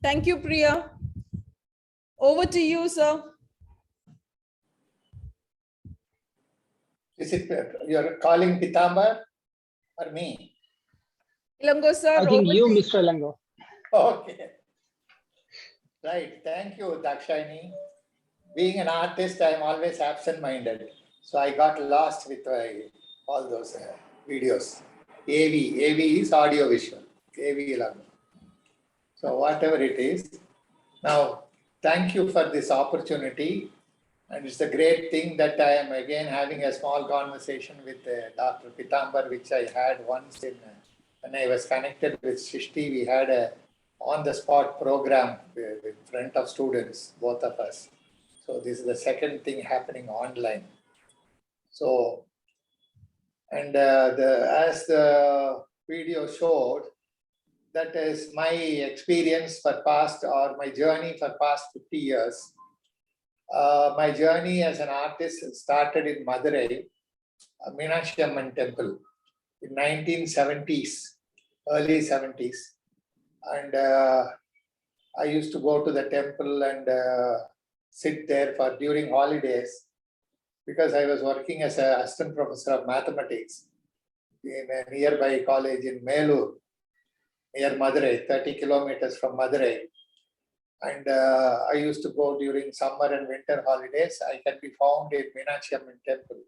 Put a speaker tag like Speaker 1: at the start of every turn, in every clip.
Speaker 1: Thank you, Priya. Over to you, sir.
Speaker 2: Is it you're calling Pitambar or me?
Speaker 1: Ilango, sir.
Speaker 3: I think
Speaker 1: over
Speaker 3: you,
Speaker 1: to
Speaker 3: Mr. Ilango.
Speaker 2: Okay. Right. Thank you, Dakshayani. Being an artist, I'm always absent-minded. So I got lost with all those videos. AV is audio visual. AV Ilango. So whatever it is. Now, thank you for this opportunity. And it's a great thing that I am again having a small conversation with Dr. Pitambar, which I had once when I was connected with Srishti. We had a on-the-spot program in front of students, both of us. So this is the second thing happening online. So, and as the video showed, that is my experience for past, or my journey for past 50 years. My journey as an artist started in Madurai, Meenakshi Amman temple in 1970s, early 70s. And I used to go to the temple and sit there for during holidays, because I was working as an assistant professor of mathematics in a nearby college in Melur, near Madurai, 30 kilometers from Madurai. And I used to go during summer and winter holidays. I can be found in Meenakshi Amman temple.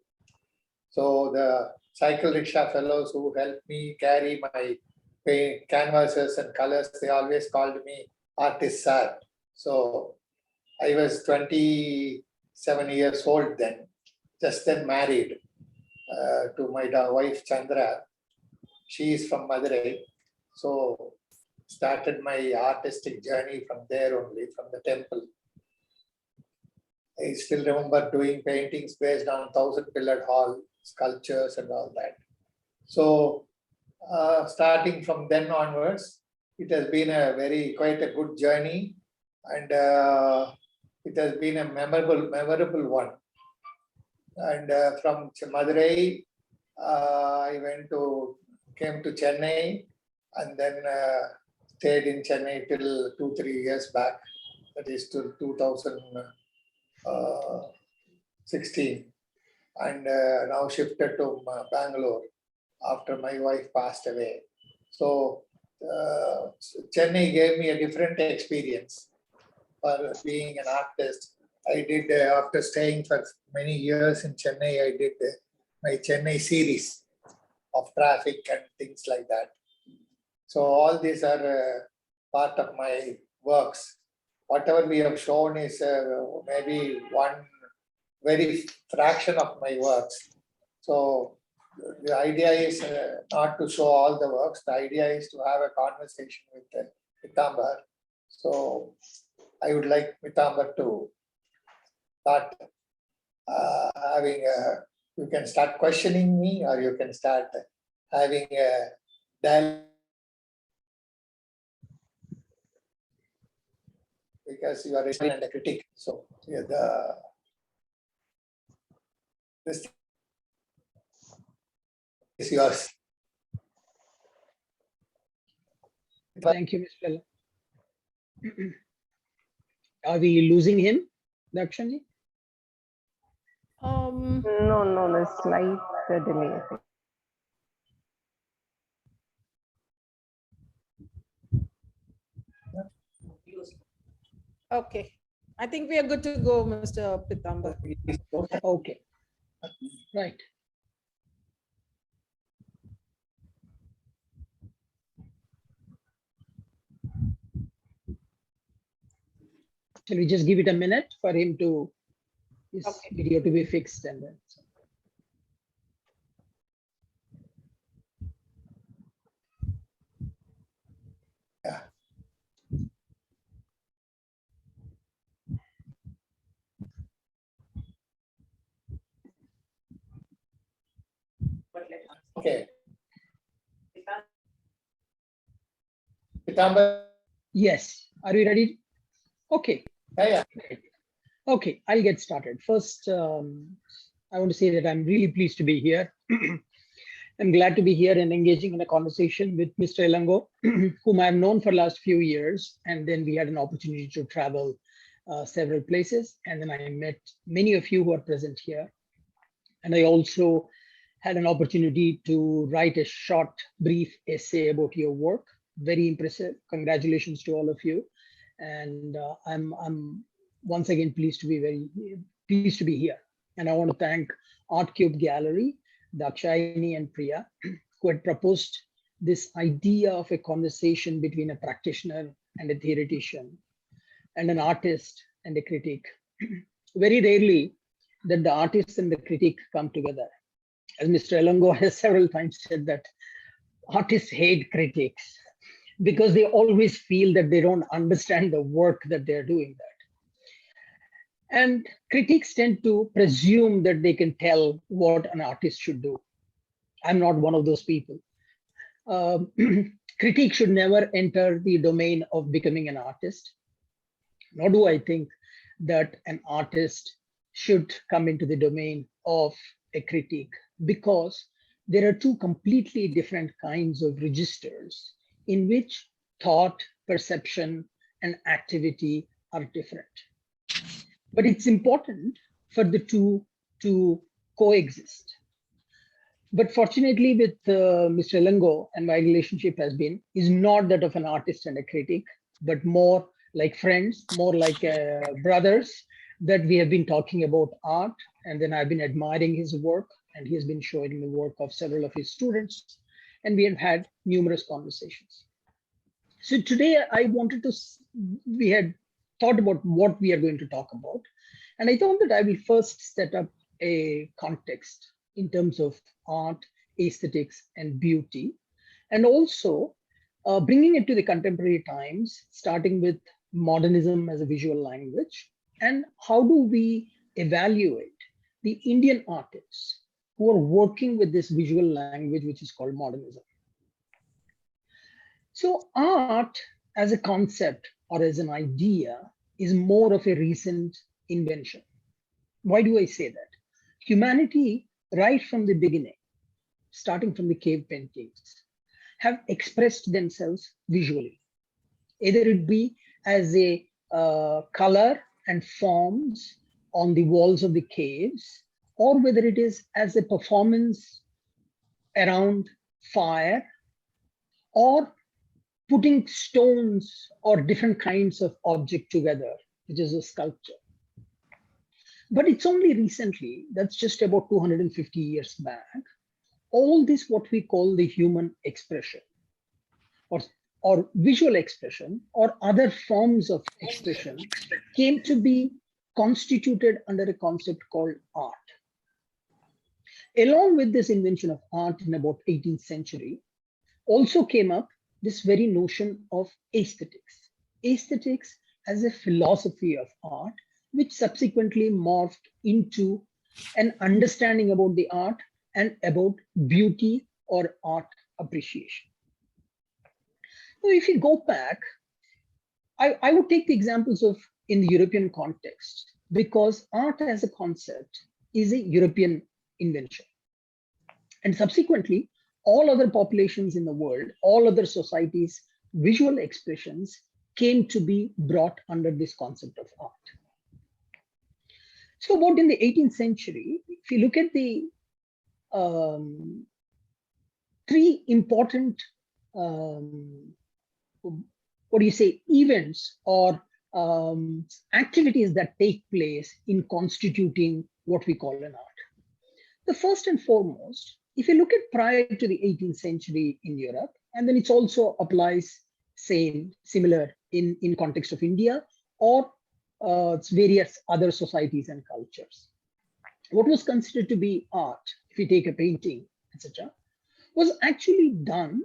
Speaker 2: So the cycle rickshaw fellows who helped me carry my paint, canvases and colors, they always called me artist sir. So I was 27 years old then, just then married to my wife Chandra. She is from Madurai. So started my artistic journey from there only, from the temple. I still remember doing paintings based on 1,000-pillared hall, sculptures and all that. So starting from then onwards, it has been quite a good journey, and it has been a memorable one. And from Madurai, I came to Chennai, and then stayed in Chennai till 2-3 years back, that is till 2016, and now shifted to Bangalore after my wife passed away. So Chennai gave me a different experience for being an artist. I did, after staying for many years in Chennai, I did my Chennai series of traffic and things like that. So all these are part of my works. Whatever we have shown is maybe one very fraction of my works. So the idea is not to show all the works. The idea is to have a conversation with Pitambar. So I would like Pitambar to start having you can start questioning me, or you can start having a dialogue. Because you are a and a critic. So yeah, this is yours.
Speaker 3: Thank you, Mr. Ilango. Are we losing him, Dakshani?
Speaker 4: No, the slight delay.
Speaker 1: Okay. I think we are good to go, Mr. Pitambar.
Speaker 3: Okay. Right. Shall we just give it a minute for him to, his video to be fixed, and then.
Speaker 2: Yeah. Okay. Pitambar.
Speaker 3: Yes. Are we ready? Okay.
Speaker 2: Yeah.
Speaker 3: Okay, I'll get started. First, I want to say that I'm really pleased to be here. I'm glad to be here and engaging in a conversation with Mr. Ilango, whom I've known for the last few years. And then we had an opportunity to travel several places. And then I met many of you who are present here. And I also had an opportunity to write a short, brief essay about your work. Very impressive. Congratulations to all of you. And I'm once again pleased to be here. And I want to thank Art Cube Gallery, Dakshayani and Priya, who had proposed this idea of a conversation between a practitioner and a theoretician, and an artist and a critic. Very rarely that the artist and the critic come together. As Mr. Ilango has several times said that artists hate critics because they always feel that they don't understand the work that they're doing that. And critics tend to presume that they can tell what an artist should do. I'm not one of those people. Critics should never enter the domain of becoming an artist, nor do I think that an artist should come into the domain of a critic, because there are two completely different kinds of registers in which thought, perception, and activity are different. But it's important for the two to coexist. But fortunately with Mr. Ilango, and my relationship is not that of an artist and a critic, but more like friends, more like brothers, that we have been talking about art. And then I've been admiring his work, and he has been showing the work of several of his students. And we have had numerous conversations. So today we had thought about what we are going to talk about. And I thought that I will first set up a context in terms of art, aesthetics, and beauty, and also bringing it to the contemporary times, starting with modernism as a visual language, and how do we evaluate the Indian artists who are working with this visual language, which is called modernism. So art as a concept or as an idea is more of a recent invention. Why do I say that? Humanity, right from the beginning, starting from the cave paintings, have expressed themselves visually. Either it be as a color and forms on the walls of the caves, or whether it is as a performance around fire, or putting stones or different kinds of object together, which is a sculpture. But it's only recently, that's just about 250 years back, all this what we call the human expression or visual expression or other forms of expression came to be constituted under a concept called art. Along with this invention of art in about 18th century, also came up this very notion of aesthetics. Aesthetics as a philosophy of art, which subsequently morphed into an understanding about the art and about beauty or art appreciation. So if you go back, I would take the examples of in the European context, because art as a concept is a European invention. And subsequently, all other populations in the world, all other societies, visual expressions came to be brought under this concept of art. So about in the 18th century, if you look at the three important, events or activities that take place in constituting what we call an art. The first and foremost, if you look at prior to the 18th century in Europe, and then it also applies similar in context of India or various other societies and cultures. What was considered to be art, if you take a painting, etc., was actually done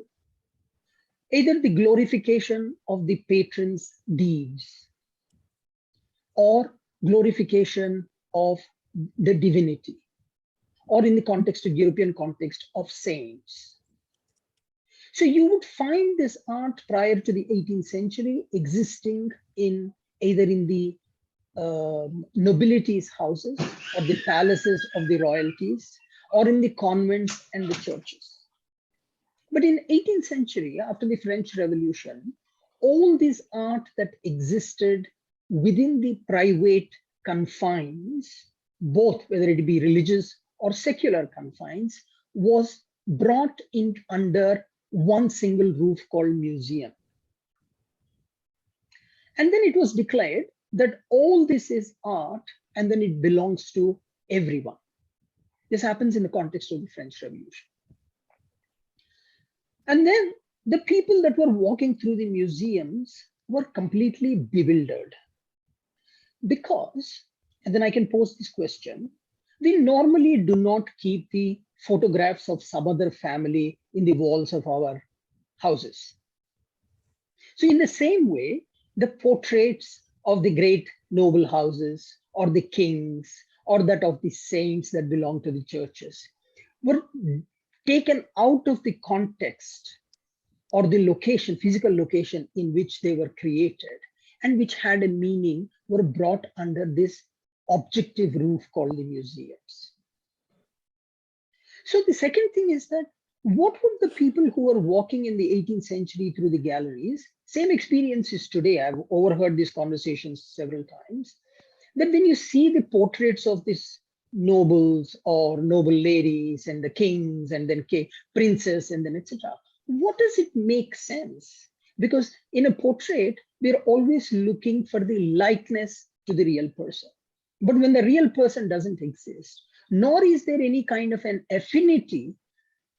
Speaker 3: either the glorification of the patron's deeds or glorification of the divinity, or in the context of European context of saints. So you would find this art prior to the 18th century existing in either in the nobility's houses or the palaces of the royalties, or in the convents and the churches. But in 18th century, after the French Revolution, all this art that existed within the private confines, both whether it be religious or secular confines, was brought in under one single roof called museum. And then it was declared that all this is art and then it belongs to everyone. This happens in the context of the French Revolution. And then the people that were walking through the museums were completely bewildered because, and then I can pose this question, we normally do not keep the photographs of some other family in the walls of our houses. So in the same way, the portraits of the great noble houses or the kings or that of the saints that belong to the churches were taken out of the context or the location, physical location in which they were created and which had a meaning, were brought under this objective roof called the museums. So the second thing is that what would the people who were walking in the 18th century through the galleries, same experiences today, I've overheard these conversations several times, that when you see the portraits of these nobles or noble ladies and the kings and then princes and then etc., what does it make sense? Because in a portrait, we're always looking for the likeness to the real person. But when the real person doesn't exist, nor is there any kind of an affinity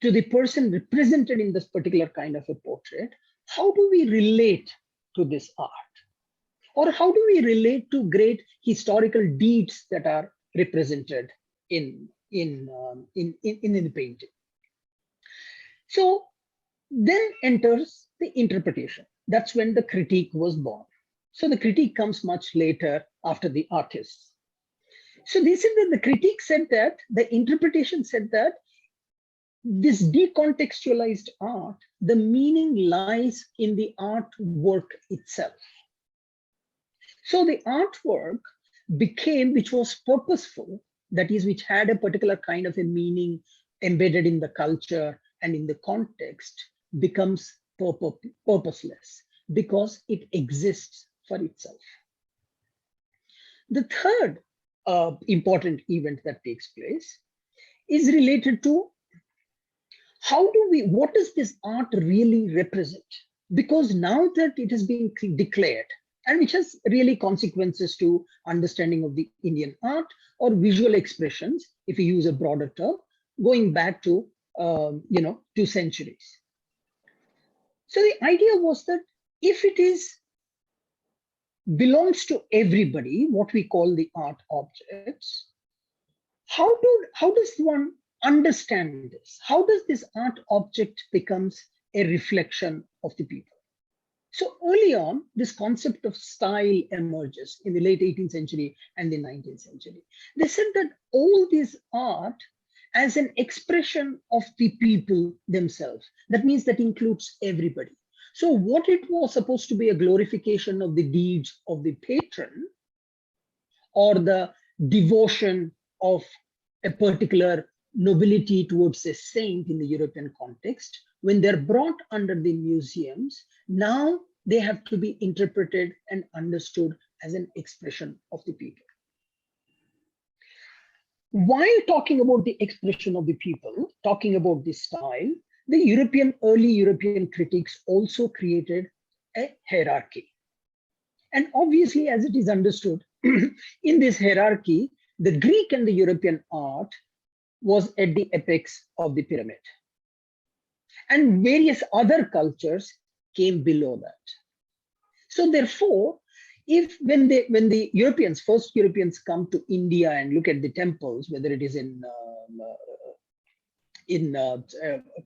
Speaker 3: to the person represented in this particular kind of a portrait, how do we relate to this art? Or how do we relate to great historical deeds that are represented in the painting? So then enters the interpretation. That's when the critique was born. So the critique comes much later after the artists. So they said that the critique said that, the interpretation said that this decontextualized art, the meaning lies in the artwork itself. So the artwork became, which was purposeful, that is, which had a particular kind of a meaning embedded in the culture and in the context, becomes purposeless because it exists for itself. The third important event that takes place is related to what does this art really represent? Because now that it has been declared, and which has really consequences to understanding of the Indian art or visual expressions, if you use a broader term, going back to 2 centuries. So the idea was that if it belongs to everybody, what we call the art objects, how does one understand this? How does this art object becomes a reflection of the people? So early on, this concept of style emerges in the late 18th century and the 19th century. They said that all this art as an expression of the people themselves. That means that includes everybody. So what it was supposed to be a glorification of the deeds of the patron or the devotion of a particular nobility towards a saint in the European context, when they're brought under the museums, now they have to be interpreted and understood as an expression of the people. While talking about the expression of the people, talking about this style, the early European critics also created a hierarchy. And obviously, as it is understood, in this hierarchy, the Greek and the European art was at the apex of the pyramid. And various other cultures came below that. So therefore, when the first Europeans come to India and look at the temples, whether it is in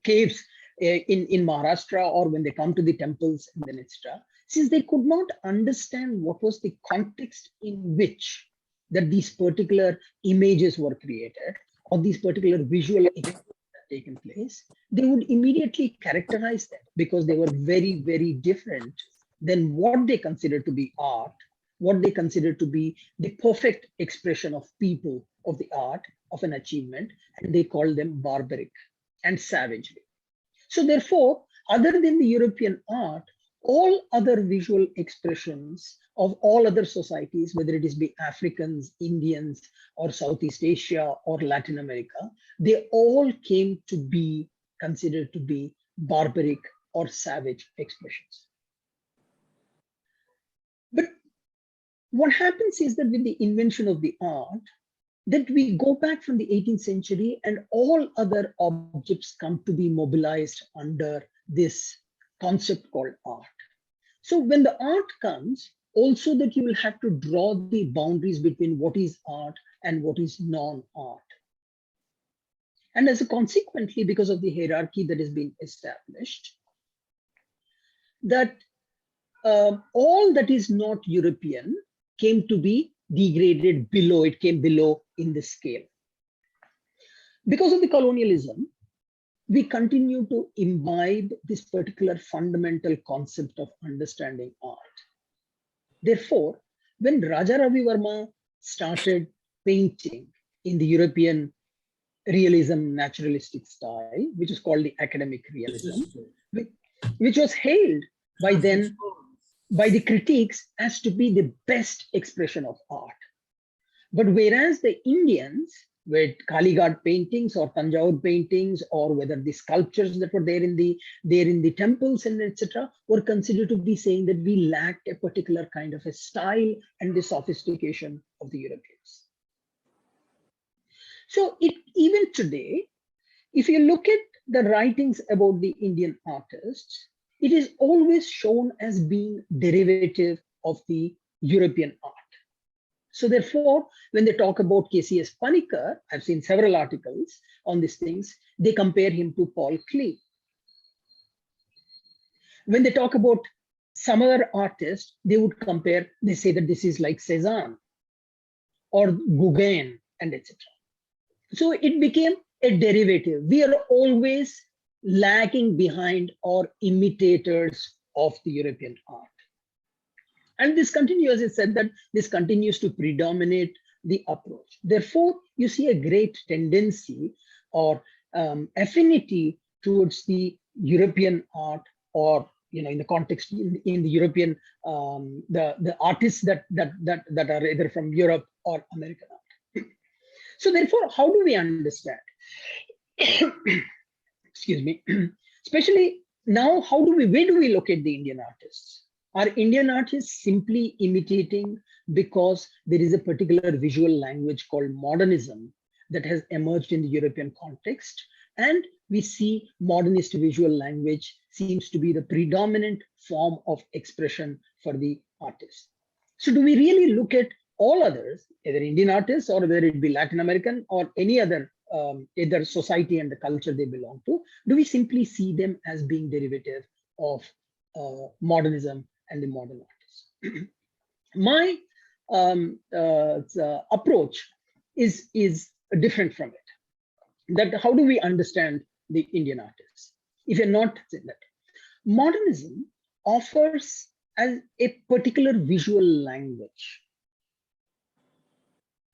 Speaker 3: caves in Maharashtra or when they come to the temples and then etc., since they could not understand what was the context in which that these particular images were created or these particular visual events had taken place, they would immediately characterize them because they were very, very different than what they consider to be art, what they consider to be the perfect expression of people, of the art, of an achievement, and they call them barbaric and savagely. So therefore, other than the European art, all other visual expressions of all other societies, whether it is be Africans, Indians, or Southeast Asia or Latin America, they all came to be considered to be barbaric or savage expressions. But what happens is that with the invention of the art, that we go back from the 18th century and all other objects come to be mobilized under this concept called art. So when the art comes, also that you will have to draw the boundaries between what is art and what is non-art. And as a consequently, because of the hierarchy that has been established, that all that is not European came to be degraded below, it came below in the scale. Because of the colonialism, we continue to imbibe this particular fundamental concept of understanding art. Therefore, when Raja Ravi Verma started painting in the European realism naturalistic style, which is called the academic realism, which was hailed by then by the critics as to be the best expression of art. But whereas the Indians, with Kalighat paintings or Tanjore paintings, or whether the sculptures that were there in the temples and etc., were considered to be saying that we lacked a particular kind of a style and the sophistication of the Europeans. So even today, if you look at the writings about the Indian artists, it is always shown as being derivative of the European art. So therefore, when they talk about KCS Panikkar, I've seen several articles on these things, they compare him to Paul Klee. When they talk about some other artist, they would compare, they say that this is like Cézanne or Gauguin and etc. So it became a derivative. We are always lagging behind or imitators of the European art. And this continues, it said that this continues to predominate the approach. Therefore, you see a great tendency or affinity towards the European art, or in the context in the European, the artists that are either from Europe or American art. So therefore, how do we understand? Excuse me. Especially now, where do we locate the Indian artists? Are Indian artists simply imitating because there is a particular visual language called modernism that has emerged in the European context, and we see modernist visual language seems to be the predominant form of expression for the artist? So do we really look at all others, either Indian artists or whether it be Latin American or any other either society and the culture they belong to, do we simply see them as being derivative of modernism and the modern artists? My approach is different from it. That how do we understand the Indian artists? If you're not saying that, modernism offers as a particular visual language.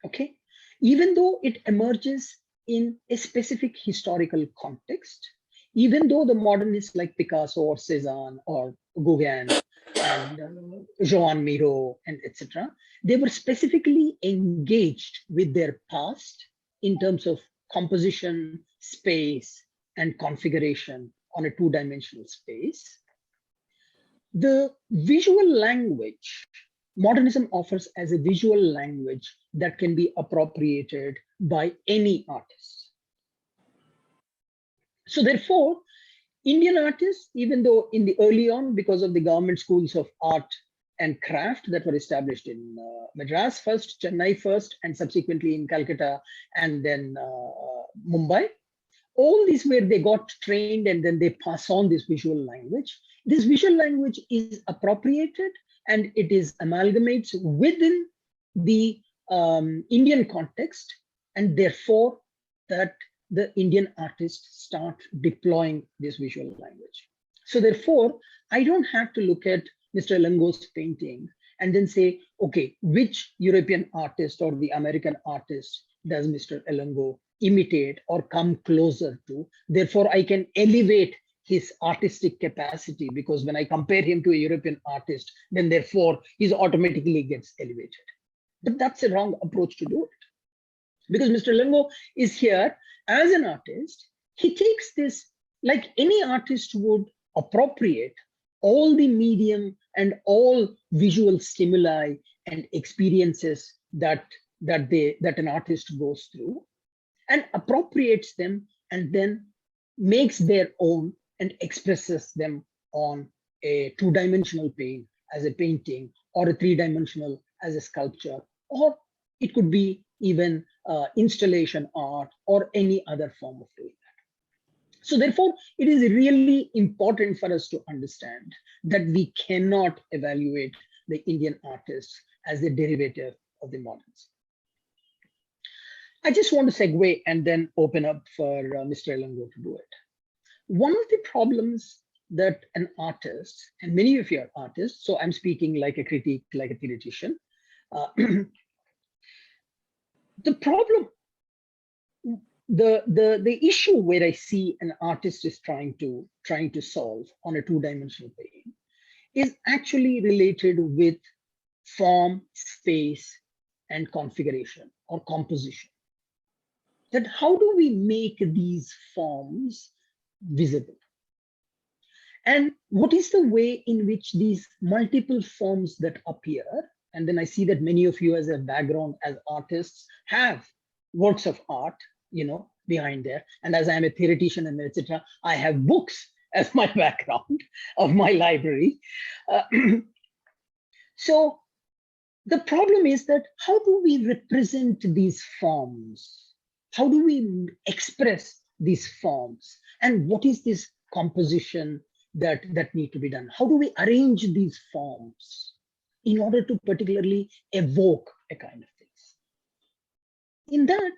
Speaker 3: Okay, even though it emerges in a specific historical context, even though the modernists like Picasso or Cézanne or Gauguin and Joan Miro and etc., they were specifically engaged with their past in terms of composition, space, and configuration on a two-dimensional space. The visual language modernism offers as a visual language that can be appropriated by any artist. So therefore, Indian artists, even though in the early on, because of the government schools of art and craft that were established in Madras first, Chennai first, and subsequently in Calcutta and then Mumbai, all these where they got trained and then they pass on this visual language. This visual language is appropriated and it is amalgamates within the Indian context, and therefore that the Indian artists start deploying this visual language. So therefore, I don't have to look at Mr. Ilango's painting and then say, okay, which European artist or the American artist does Mr. Ilango imitate or come closer to? Therefore, I can elevate his artistic capacity, because when I compare him to a European artist, then therefore he's automatically gets elevated. But that's a wrong approach to do it. Because Mr. Ilango is here as an artist. He takes this, like any artist would appropriate all the medium and all visual stimuli and experiences that an artist goes through, and appropriates them, and then makes their own and expresses them on a two-dimensional plane as a painting, or a three-dimensional as a sculpture, or it could be even installation art or any other form of doing that. So therefore, it is really important for us to understand that we cannot evaluate the Indian artists as a derivative of the moderns. I just want to segue and then open up for Mr. Ilango to do it. One of the problems that an artist, and many of you are artists, so I'm speaking like a critic, like a theoretician. The problem, the issue where I see an artist is trying to solve on a two-dimensional plane is actually related with form, space, and configuration or composition. That how do we make these forms visible? And what is the way in which these multiple forms that appear? And then I see that many of you as a background as artists have works of art, behind there. And as I'm a theoretician and etc., I have books as my background of my library. So the problem is that how do we represent these forms? How do we express these forms? And what is this composition that need to be done? How do we arrange these forms in order to particularly evoke a kind of things? In that,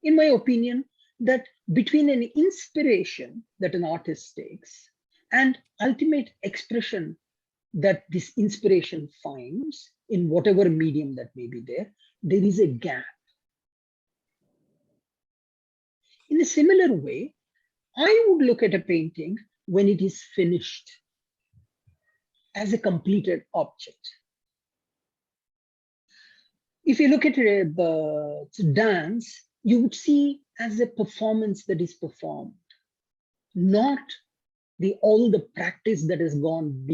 Speaker 3: in my opinion, that between an inspiration that an artist takes and ultimate expression that this inspiration finds in whatever medium that may be there is a gap. In a similar way, I would look at a painting when it is finished as a completed object. If you look at a dance, you would see as a performance that is performed, not all the practice that has gone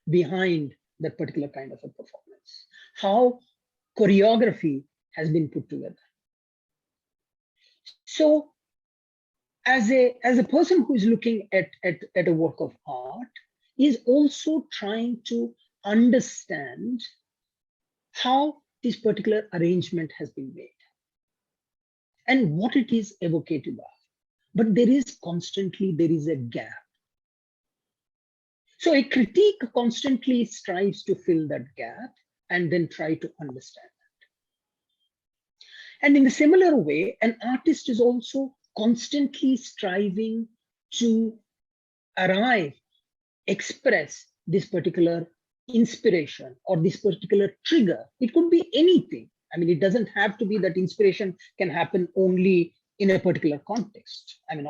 Speaker 3: behind that particular kind of a performance. How choreography has been put together. So as a person who is looking at a work of art, is also trying to understand how this particular arrangement has been made and what it is evocative of. But there is a gap. So a critique constantly strives to fill that gap and then try to understand that. And in a similar way, an artist is also constantly striving to express this particular inspiration or this particular trigger. It could be anything. I mean, it doesn't have to be that inspiration can happen only in a particular context. I mean,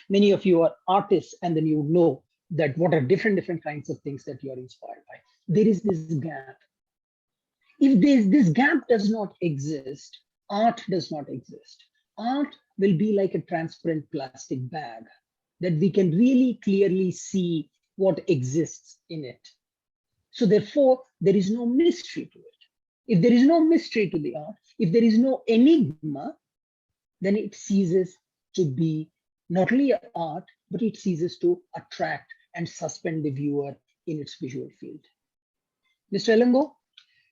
Speaker 3: many of you are artists, and then you know that what are different kinds of things that you are inspired by. There is this gap. If this gap does not exist, art does not exist. Art will be like a transparent plastic bag that we can really clearly see what exists in it. So therefore, there is no mystery to it. If there is no mystery to the art, if there is no enigma, then it ceases to be not only art, but it ceases to attract and suspend the viewer in its visual field. Mr. Ilango,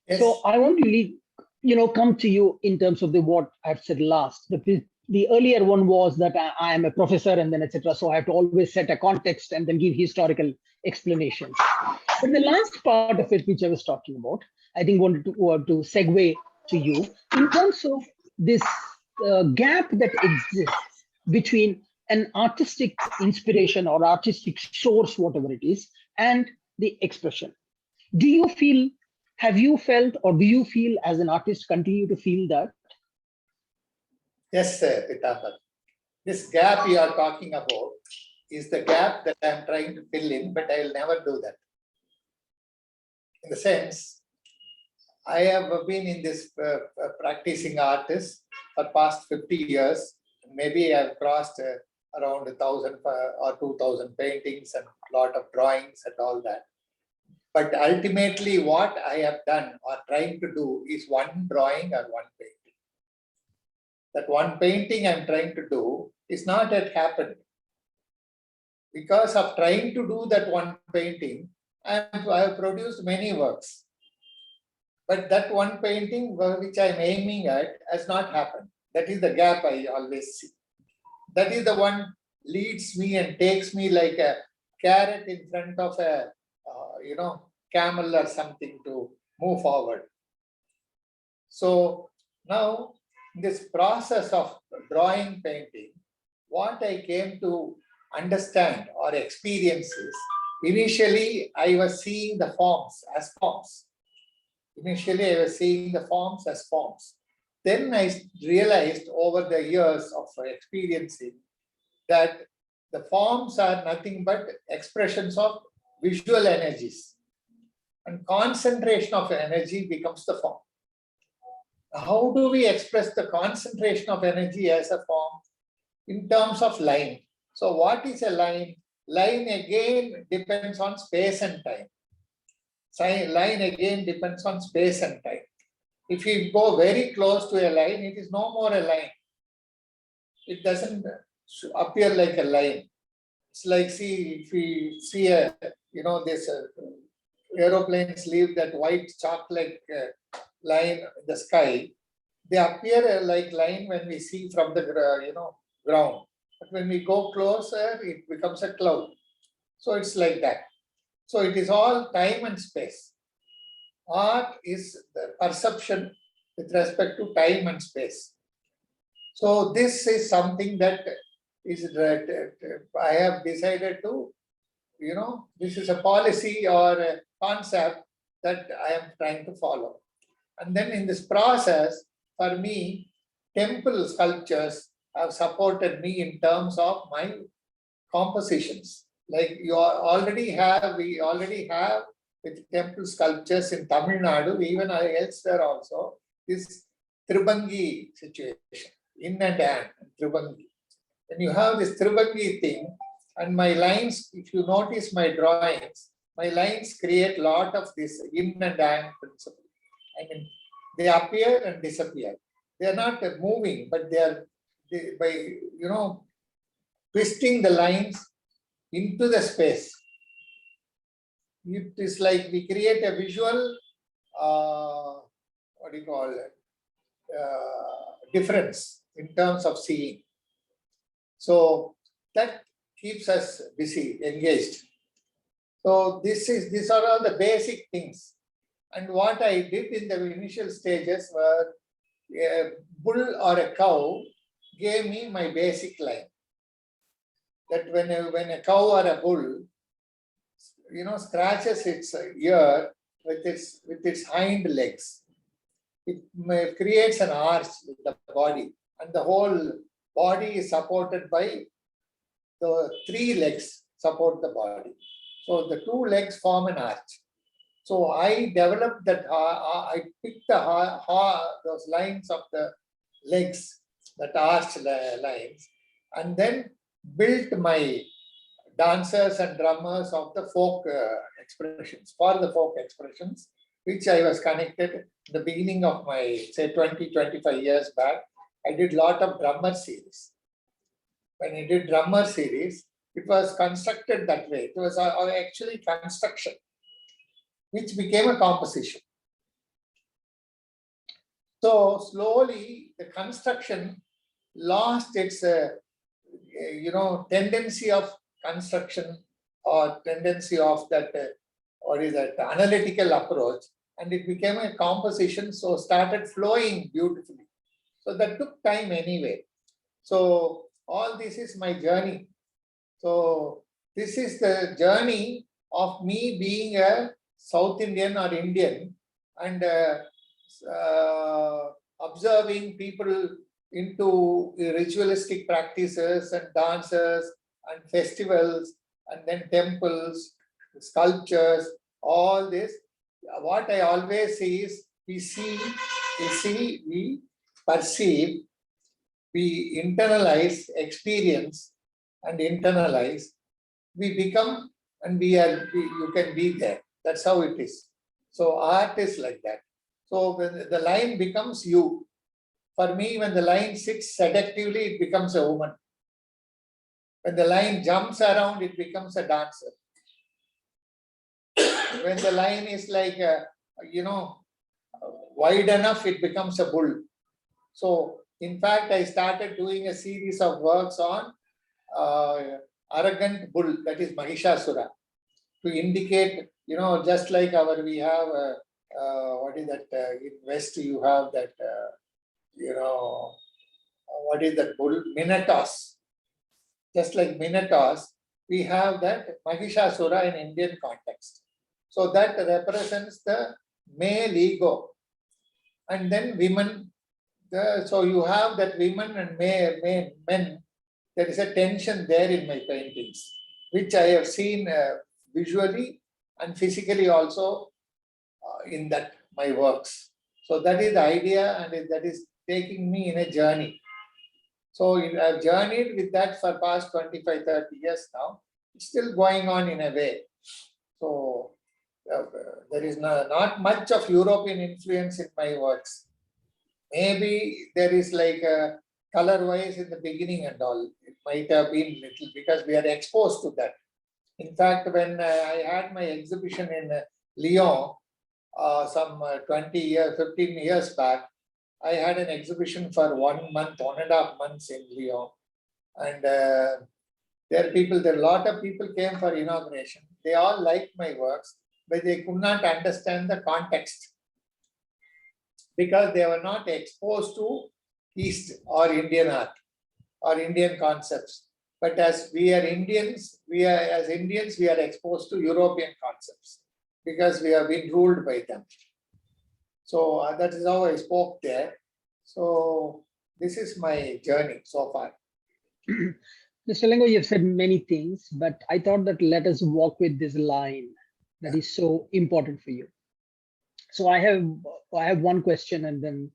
Speaker 3: yes. So I want to come to you in terms of what I've said last. The earlier one was that I am a professor and then etc. So I have to always set a context and then give historical explanations. But the last part of it, which I was talking about, I think wanted to segue to you in terms of this gap that exists between an artistic inspiration or artistic source, whatever it is, and the expression. Have you felt, or do you feel as an artist continue to feel that?
Speaker 2: Yes, Pitambar. This gap you are talking about is the gap that I'm trying to fill in, but I will never do that. In the sense, I have been in this practicing artist for past 50 years. Maybe I've crossed around 1,000 or 2,000 paintings and a lot of drawings and all that. But ultimately what I have done or trying to do is one drawing or one painting. That one painting I'm trying to do is not yet happened. Because of trying to do that one painting, I have produced many works. But that one painting which I'm aiming at has not happened. That is the gap I always see. That is the one leads me and takes me like a carrot in front of a camel or something to move forward. So now in this process of drawing painting, what I came to understand or experience is, initially I was seeing the forms as forms. Initially I was seeing the forms as forms. Then I realized over the years of experiencing that the forms are nothing but expressions of visual energies. And concentration of energy becomes the form. How do we express the concentration of energy as a form? In terms of line. So what is a line? Line again depends on space and time. Line again depends on space and time. If you go very close to a line, it is no more a line. It doesn't appear like a line. It's like, see, if we see a, this aeroplanes leave that white chalk-like line in the sky, they appear like line when we see from the ground. But when we go closer, it becomes a cloud. So it's like that. So it is all time and space. Art is the perception with respect to time and space. So this is something that is I have decided to, this is a policy or a concept that I am trying to follow. And then in this process, for me, temple sculptures have supported me in terms of my compositions. Like we already have with temple sculptures in Tamil Nadu, even elsewhere also, this Tribangi situation, in and out, Tribangi. When you have this Tribangi thing, and my lines, if you notice my drawings, my lines create a lot of this in and out principle. I mean, they appear and disappear. They are not moving, but by twisting the lines into the space. It is like we create a visual, difference in terms of seeing. So that keeps us busy, engaged. So these are all the basic things. And what I did in the initial stages were a bull or a cow gave me my basic line. That when a cow or a bull, scratches its ear with its hind legs, it creates an arch with the body, and the whole body is supported by the 3 legs support the body. So the 2 legs form an arch. So I developed that. I picked those lines of the legs, that arch lines, and then built my dancers and drummers of the folk expressions, for the folk expressions, which I was connected in the beginning of my, say, 20-25 years back. I did a lot of drummer series. When I did drummer series, it was constructed that way. It was actually construction, which became a composition. So slowly the construction lost its tendency of construction or tendency of that analytical approach, and it became a composition, so started flowing beautifully. So that took time anyway. So all this is my journey. So this is the journey of me being a South Indian or Indian, and observing people into ritualistic practices and dances and festivals, and then temples, sculptures, all this. What I always see is we perceive, we internalize, experience, and internalize. We become, and you can be there. That's how it is. So art is like that. So when the line becomes you, for me, when the line sits seductively, it becomes a woman. When the line jumps around, it becomes a dancer. When the line is like, wide enough, it becomes a bull. So, in fact, I started doing a series of works on arrogant bull, that is Mahishasura, to indicate, just like we have, what is that, in West you have that, what is that bull? Minotaurs. Just like Minotaurs, we have that Mahishasura in Indian context. So that represents the male ego. And then women, so you have that women and men. There is a tension there in my paintings, which I have seen visually and physically also in that my works. So that is the idea, and that is taking me in a journey. So I've journeyed with that for past 25, 30 years now. It's still going on in a way. So there is not much of European influence in my works. Maybe there is like color-wise in the beginning and all. It might have been little because we are exposed to that. In fact, when I had my exhibition in Lyon, some 20 years, 15 years back, I had an exhibition for 1 month, 1.5 months in Lyon. And there a lot of people came for inauguration. They all liked my works, but they could not understand the context because they were not exposed to East or Indian art or Indian concepts. But as we are Indians, we are exposed to European concepts because we have been ruled by them. So that is how I spoke there. So this is my journey so far.
Speaker 3: Mr. Ilango, you've said many things, but I thought that let us walk with this line that is so important for you. So I have one question, and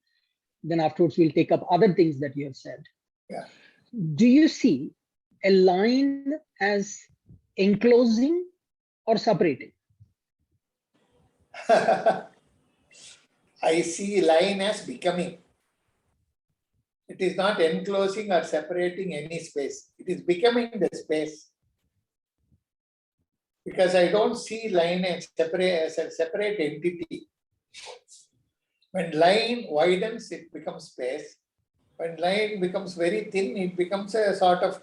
Speaker 3: then afterwards we'll take up other things that you have said.
Speaker 2: Yeah.
Speaker 3: Do you see a line as enclosing or separating?
Speaker 2: I see line as becoming. It is not enclosing or separating any space. It is becoming the space. Because I don't see line as a separate entity. When line widens, it becomes space. When line becomes very thin, it becomes a sort of,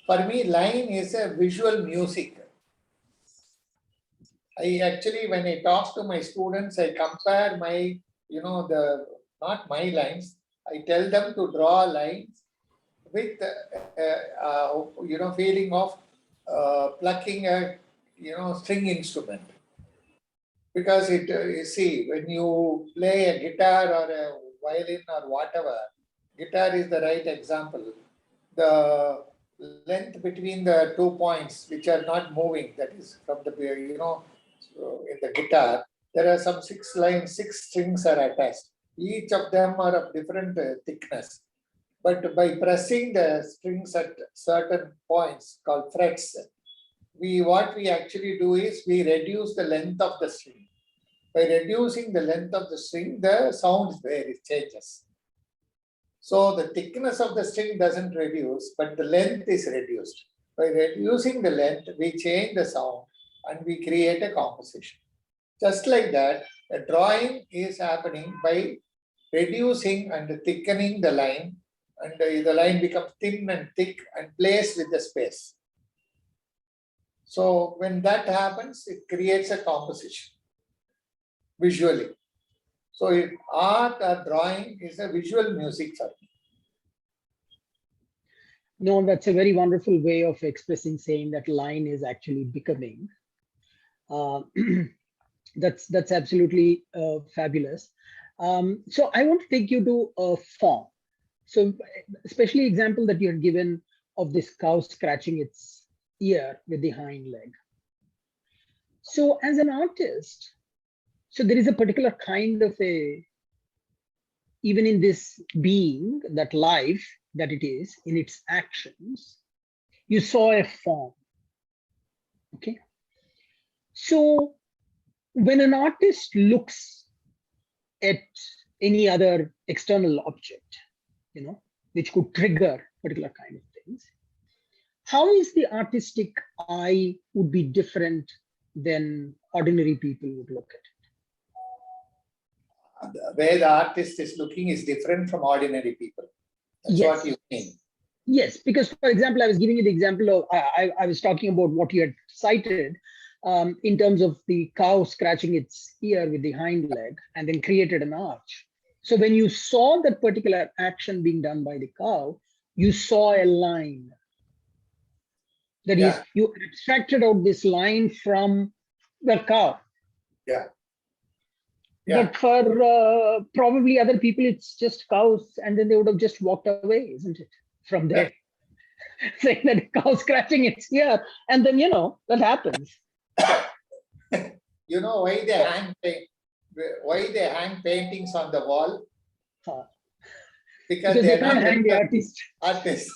Speaker 2: for me, line is a visual music. I actually, when I talk to my students, I compare my, not my lines. I tell them to draw lines with, feeling of plucking a, string instrument. Because you see, when you play a guitar or a violin or whatever, guitar is the right example. The length between the 2 points, which are not moving, that is from the, in the guitar, there are some 6 strings are attached. Each of them are of different thickness. But by pressing the strings at certain points called frets, what we actually do is we reduce the length of the string. By reducing the length of the string, the sound changes. So the thickness of the string doesn't reduce, but the length is reduced. By reducing the length, we change the sound and we create a composition. Just like that, a drawing is happening by reducing and thickening the line, and the line becomes thin and thick and plays with the space. So when that happens, it creates a composition visually. So art or drawing is a visual music for me.
Speaker 3: No, that's a very wonderful way of expressing, saying that line is actually becoming. That's absolutely fabulous. So I want to take you to a form. So especially example that you had given of this cow scratching its ear with the hind leg. So as an artist, so there is a particular kind of a, even in this being, that life that it is, in its actions, you saw a form, okay? So when an artist looks at any other external object, which could trigger particular kind of things, how is the artistic eye would be different than ordinary people would look at it?
Speaker 2: The way the artist is looking is different from ordinary people. That's
Speaker 3: Yes.
Speaker 2: what you mean.
Speaker 3: Yes, because for example, I was giving you the example of, I was talking about what you had cited in terms of the cow scratching its ear with the hind leg and then created an arch. So when you saw that particular action being done by the cow, you saw a line. That is, you extracted out this line from the cow.
Speaker 2: Yeah.
Speaker 3: But for probably other people, it's just cows, and then they would have just walked away, isn't it? From there, saying that a cow scratching its ear, and then that happens.
Speaker 2: You know why they hang paintings on the wall?
Speaker 3: Huh.
Speaker 2: Because
Speaker 3: they
Speaker 2: are
Speaker 3: can't
Speaker 2: not
Speaker 3: hang the artist.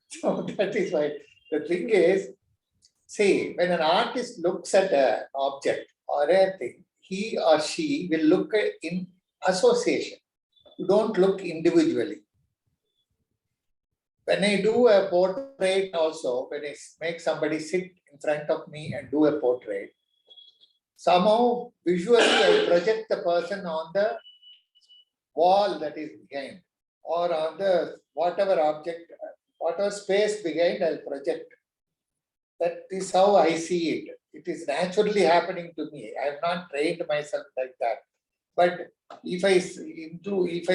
Speaker 2: So that is why the thing is, see, when an artist looks at an object or a thing, he or she will look at in association. You don't look individually. When I do a portrait also, when I make somebody sit in front of me and do a portrait, somehow visually I project the person on the wall that is behind, or on the whatever object, whatever space behind, I'll project. That is how I see it. It is naturally happening to me. I have not trained myself like that. But if I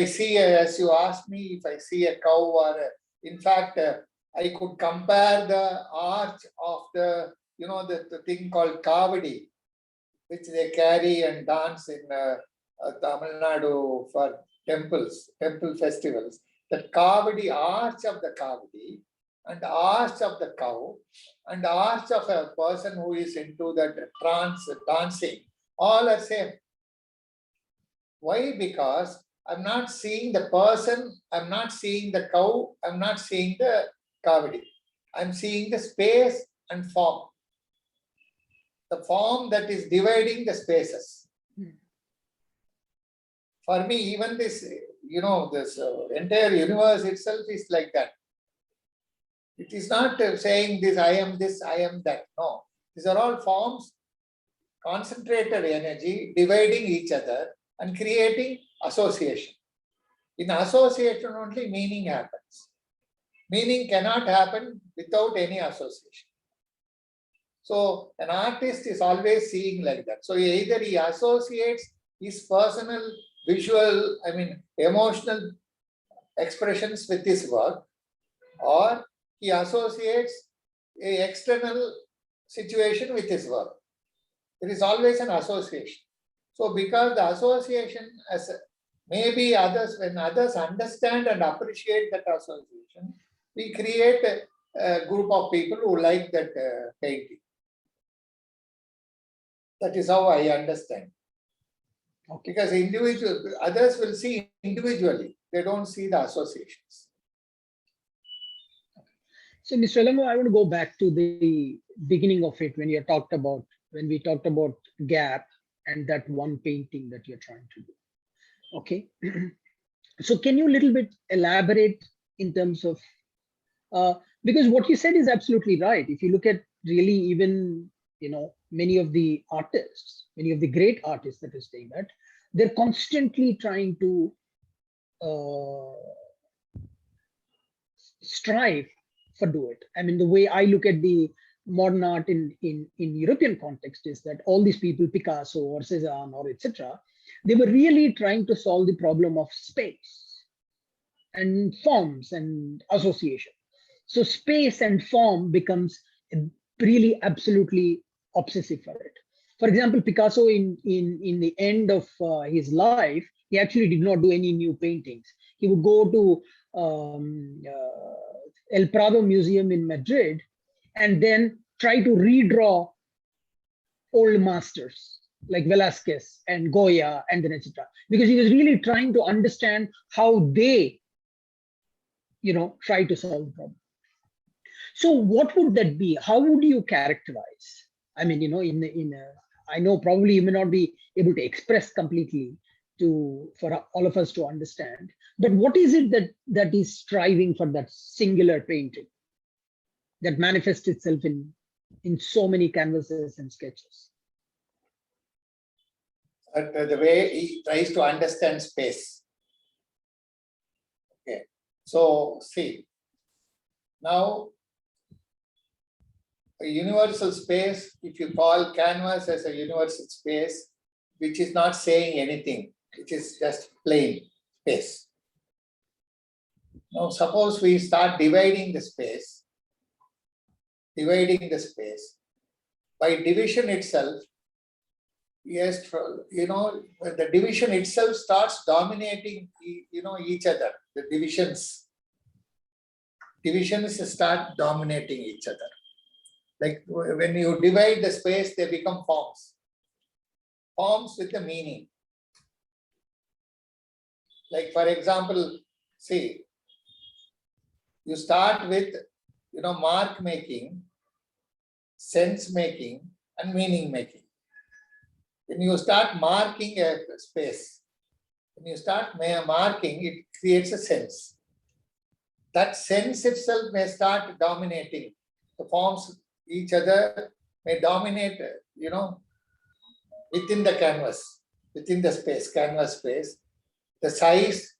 Speaker 2: see, as you asked me, if I see a cow or in fact, I could compare the arch of the thing called kavadi, which they carry and dance in Tamil Nadu for temple festivals. The kavadi, arch of the kavadi, and arch of the cow, and arch of a person who is into that trance dancing, all are same. Why? Because I'm not seeing the person, I'm not seeing the cow, I'm not seeing the kavadi. I'm seeing the space and form. The form that is dividing the spaces. For me, even this, this entire universe itself is like that. It is not saying this, I am that. No, these are all forms, concentrated energy, dividing each other and creating association. In association only meaning happens. Meaning cannot happen without any association. So an artist is always seeing like that. So either he associates his personal, visual, emotional expressions with his work, or he associates an external situation with his work. There is always an association. So because the association, as maybe others, when others understand and appreciate that association, we create a group of people who like that painting. That is how I understand. Okay. Because others will see individually. They don't see the associations.
Speaker 3: So, Mr. Ilango, I want to go back to the beginning of it when we talked about gap and that one painting that you're trying to do. Okay. So can you a little bit elaborate in terms of, because what you said is absolutely right. If you look at really even, many of the great artists that are saying that, they're constantly trying to strive for do it. The way I look at the modern art in European context is that all these people, Picasso or Cézanne or etc., they were really trying to solve the problem of space and forms and association. So space and form becomes really absolutely obsessive for it. For example, Picasso in the end of his life, he actually did not do any new paintings. He would go to El Prado Museum in Madrid and then try to redraw old masters like Velázquez and Goya and then etc. Because he was really trying to understand how they, try to solve the problem. So what would that be? How would you characterize? I mean, I know probably you may not be able to express completely for all of us to understand, but what is it that is striving for that singular painting that manifests itself in so many canvases and sketches?
Speaker 2: The way he tries to understand space. Okay, so see, now a universal space, if you call canvas as a universal space, which is not saying anything, which is just plain space. Now, suppose we start dividing the space. By division itself, yes, the division itself starts dominating, each other. The divisions start dominating each other. Like when you divide the space, they become forms. Forms with a meaning. Like for example, see, you start with, mark making, sense making, and meaning making. When you start marking a space, it creates a sense. That sense itself may start dominating. The forms each other may dominate, within the canvas, within the space, canvas space, the size,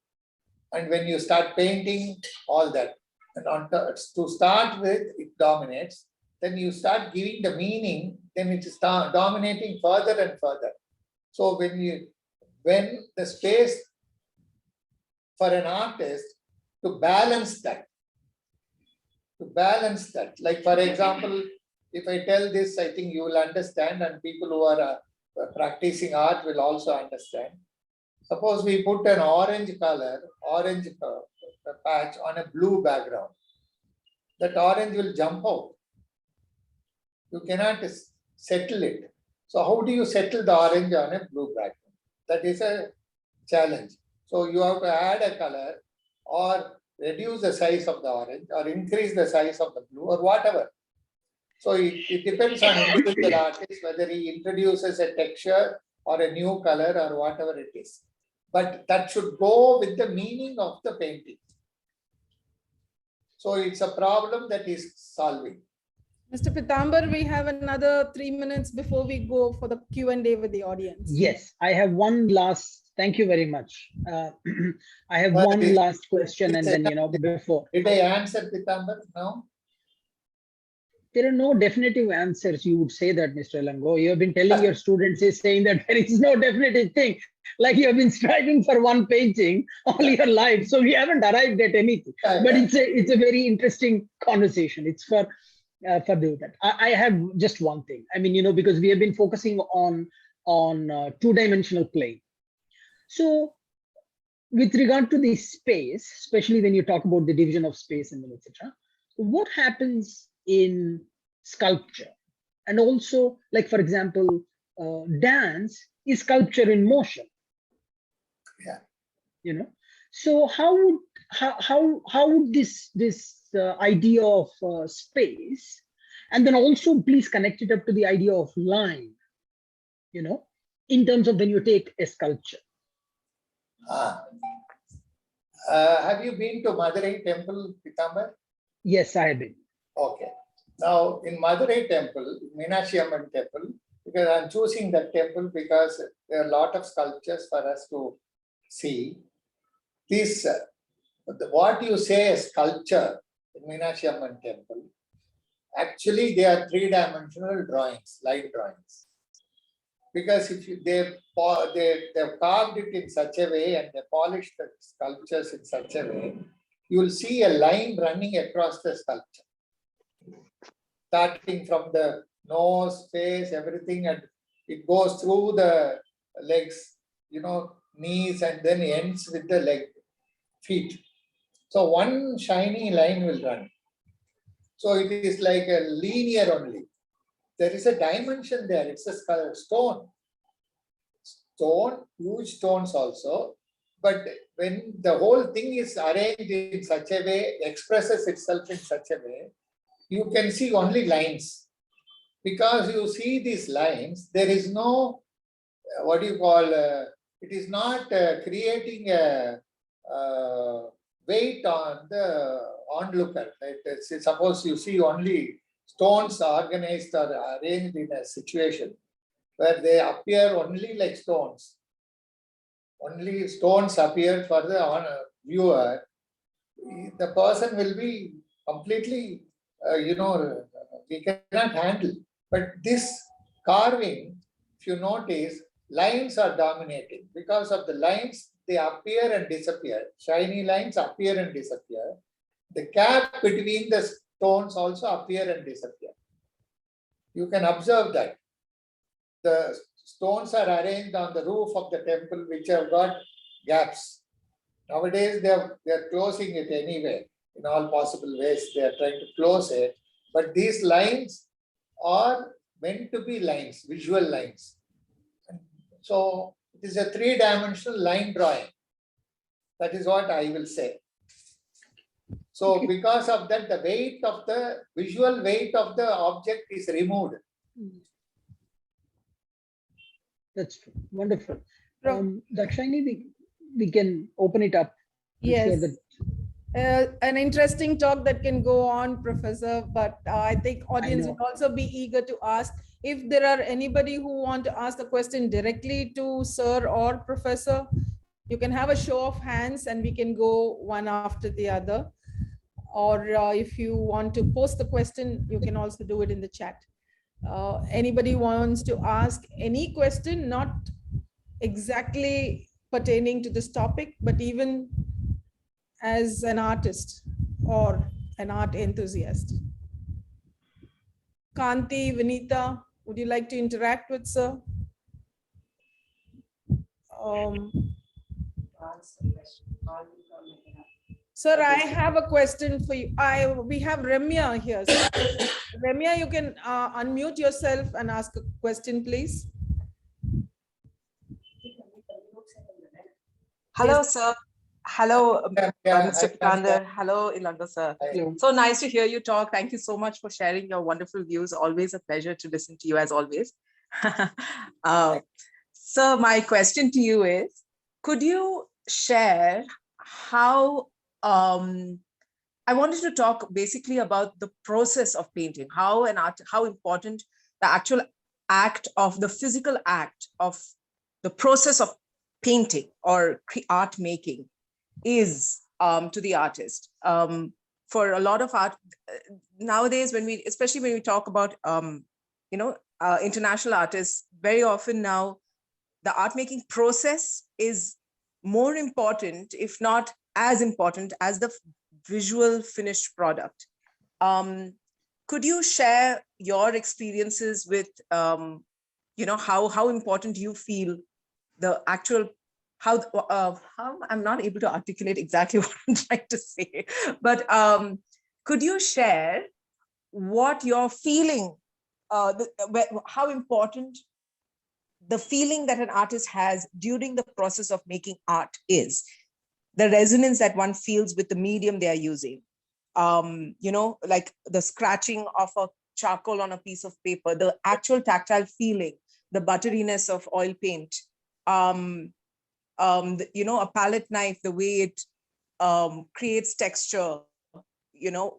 Speaker 2: and when you start painting, all that. And to start with, it dominates. Then you start giving the meaning, then it is dominating further and further. So when the space for an artist to balance that, like for example, if I tell this, I think you will understand, and people who are practicing art will also understand. Suppose we put an orange patch on a blue background. That orange will jump out. You cannot settle it. So how do you settle the orange on a blue background? That is a challenge. So you have to add a color or reduce the size of the orange or increase the size of the blue or whatever. So it depends on individual artist whether he introduces a texture or a new color or whatever it is. But that should go with the meaning of the painting. So it's a problem that is solving.
Speaker 1: Mr. Pitambar, we have another 3 minutes before we go for the Q&A with the audience.
Speaker 3: Yes, I have one last, thank you very much. I have one last question and then, before.
Speaker 2: Did I answer, Pitambar? No?
Speaker 3: There are no definitive answers. You would say that, Mr. Ilango. You have been telling your students is saying that there is no definitive thing. Like you have been striving for one painting all your life. So we haven't arrived at anything. But it's a very interesting conversation. It's for doing that. I have just one thing. I mean, because we have been focusing on two-dimensional plane. So with regard to the space, especially when you talk about the division of space and etc., what happens in sculpture? And also, like for example, dance is sculpture in motion.
Speaker 2: Yeah.
Speaker 3: So how would this idea of space, and then also please connect it up to the idea of line, in terms of when you take a sculpture.
Speaker 2: Have you been to Madurai temple, Pitambar?
Speaker 3: Yes, I have been.
Speaker 2: Okay. Now in Madurai temple, Meenakshi Amman temple, because I'm choosing that temple because there are a lot of sculptures for us to see. This, what you say as sculpture in Meenakshi Amman temple, actually they are three-dimensional drawings, line drawings. Because if they've carved it in such a way and they polished the sculptures in such a way, you will see a line running across the sculpture. Starting from the nose, face, everything, and it goes through the legs, knees, and then ends with the feet. So one shiny line will run. So it is like a linear only. There is a dimension there. It's a stone. Stone, huge stones also. But when the whole thing is arranged in such a way, expresses itself in such a way, you can see only lines. Because you see these lines, there is no, what do you call, it is not creating a weight on the onlooker. Right? Suppose you see only stones organized or arranged in a situation where they appear only like stones. Only stones appear for the viewer. The person will be completely, we cannot handle. But this carving, if you notice, lines are dominating. Because of the lines, they appear and disappear. Shiny lines appear and disappear. The gap between the stones also appear and disappear. You can observe that. The stones are arranged on the roof of the temple, which have got gaps. Nowadays, they are closing it anyway. In all possible ways, they are trying to close it. But these lines are meant to be lines, visual lines. So it is a three-dimensional line drawing. That is what I will say. So because of that, the weight of the visual weight of the object is removed.
Speaker 3: That's true. Wonderful.
Speaker 1: Pro-
Speaker 3: Dakshini, we can open it up. I'm sure
Speaker 1: Yes.
Speaker 3: that
Speaker 1: An interesting talk that can go on, Professor, but I think audience
Speaker 3: know.
Speaker 1: would also be eager to ask. If there are anybody who want to ask a question directly to Sir or Professor, you can have a show of hands and we can go one after the other. Or if you want to post the question, you can also do it in the chat. Anybody wants to ask any question, not exactly pertaining to this topic, but even as an artist or an art enthusiast. Kanti, Vinita, would you like to interact with Sir? Sir, I have a question for you. We have Ramya here. So, Ramya, you can unmute yourself and ask a question, please.
Speaker 5: Hello,
Speaker 1: Yes.
Speaker 5: sir. Hello,
Speaker 2: Yeah,
Speaker 5: Mr. Pikander. Hello, Ilango, sir.
Speaker 3: Hello.
Speaker 5: So nice to hear you talk. Thank you so much for sharing your wonderful views. Always a pleasure to listen to you as always. So my question to you is, could you share how, I wanted to talk basically about the process of painting, how important the actual act of the physical act of the process of painting or art making is to the artist. For a lot of art nowadays, especially when we talk about international artists, very often now the art making process is more important, if not as important, as the visual finished product. Could you share your experiences with how important you feel the actual how I'm not able to articulate exactly what I'm trying to say, but could you share what you're feeling, how important the feeling that an artist has during the process of making art is, the resonance that one feels with the medium they are using, like the scratching of a charcoal on a piece of paper, the actual tactile feeling, the butteriness of oil paint, a palette knife, the way it creates texture,